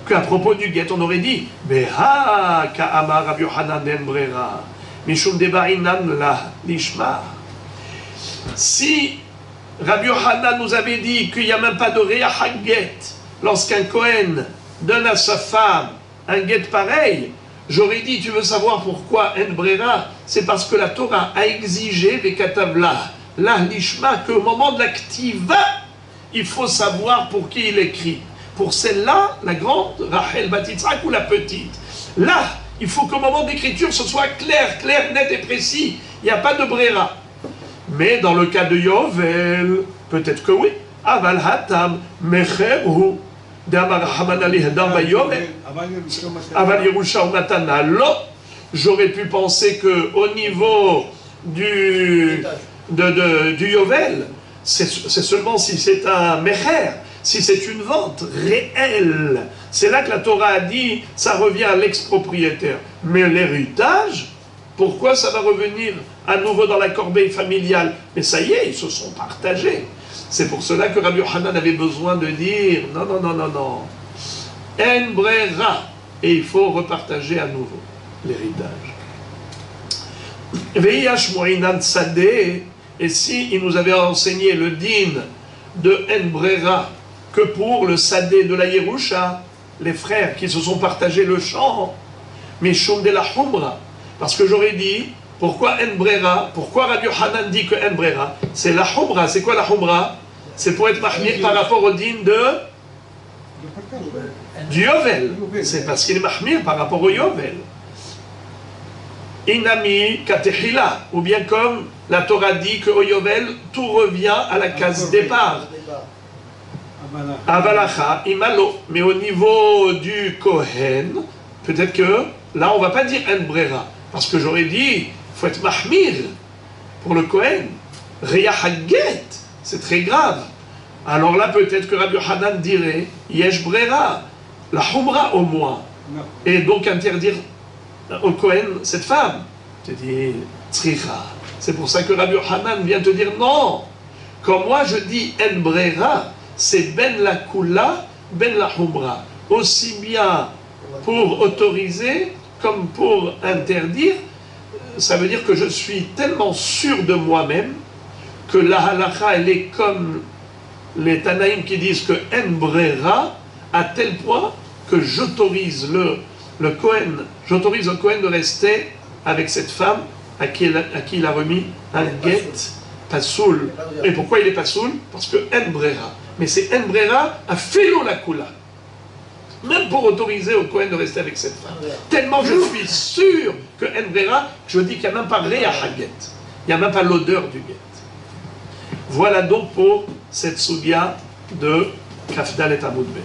Qu'à propos du get, on aurait dit, beha ka'amar Rabbi Yochanan en brera, mishum debarinan la lishma. Si Rabbi Yochanan nous avait dit qu'il n'y a même pas de Reya Haget lorsqu'un Kohen donne à sa femme un get pareil, j'aurais dit, tu veux savoir pourquoi En Brera? C'est parce que la Torah a exigé Vekatavla, la lishma, qu'au moment de l'activa, il faut savoir pour qui il écrit. Pour celle-là, la grande, Rachel Bat Yitzhak, ou la petite. Là, Il faut qu'au moment d'écriture, ce soit clair, net et précis. Il n'y a pas de brera. Mais dans le cas de Yovel, peut-être que oui. Aval hatam mecherhu d'amar Haman ali hadam bayovel. Aval Yerusha ou matana lo. J'aurais pu penser que au niveau du Yovel, c'est seulement si c'est un mecher, si c'est une vente réelle. C'est là que la Torah a dit, ça revient à l'ex-propriétaire. Mais l'héritage, pourquoi ça va revenir à nouveau dans la corbeille familiale? Mais ça y est, ils se sont partagés. C'est pour cela que Rabbi Yochanan avait besoin de dire, non. En brera. Et il faut repartager à nouveau l'héritage. Et si il nous avait enseigné le din de En brera que pour le sadé de la Yerusha, les frères qui se sont partagés le champ, Mishum de la Humra, parce que j'aurais dit, pourquoi En brera, pourquoi Rabbi Yochanan dit que En brera, c'est la Humra. C'est quoi la Humra? C'est pour être mahmir par rapport au din du Yovel. C'est parce qu'il est mahmir par rapport au Yovel. Inami katechila, ou bien comme la Torah dit qu'au Yovel, tout revient à la case départ. Avalacha, imalo. Mais au niveau du Kohen, peut-être que là on ne va pas dire En brera, parce que j'aurais dit, il faut être mahmir pour le Kohen. Reya haget, c'est très grave. Alors là, peut-être que Rabbi Yochanan dirait Yesh brera, la Humra au moins. Et donc interdire au Kohen cette femme. Tu dis Tzricha. C'est pour ça que Rabbi Yochanan vient te dire non. Quand moi je dis En brera, c'est Ben la Kula, Ben la Humra. Aussi bien pour autoriser comme pour interdire. Ça veut dire que je suis tellement sûr de moi-même que la halakha, elle est comme les Tanaïm qui disent que En brera, à tel point que j'autorise le Kohen, j'autorise le Kohen de rester avec cette femme à qui il a remis un get pasoul. Et pourquoi il est pasoul? Parce que En brera. Mais c'est En brera à filo la kula. Même pour autoriser au Kohen de rester avec cette femme. Tellement je suis sûr que En brera, je dis qu'il n'y a même pas réa haget. Il n'y a même pas l'odeur du get. Voilà donc pour cette soudia de Kafdal et Amud Bet.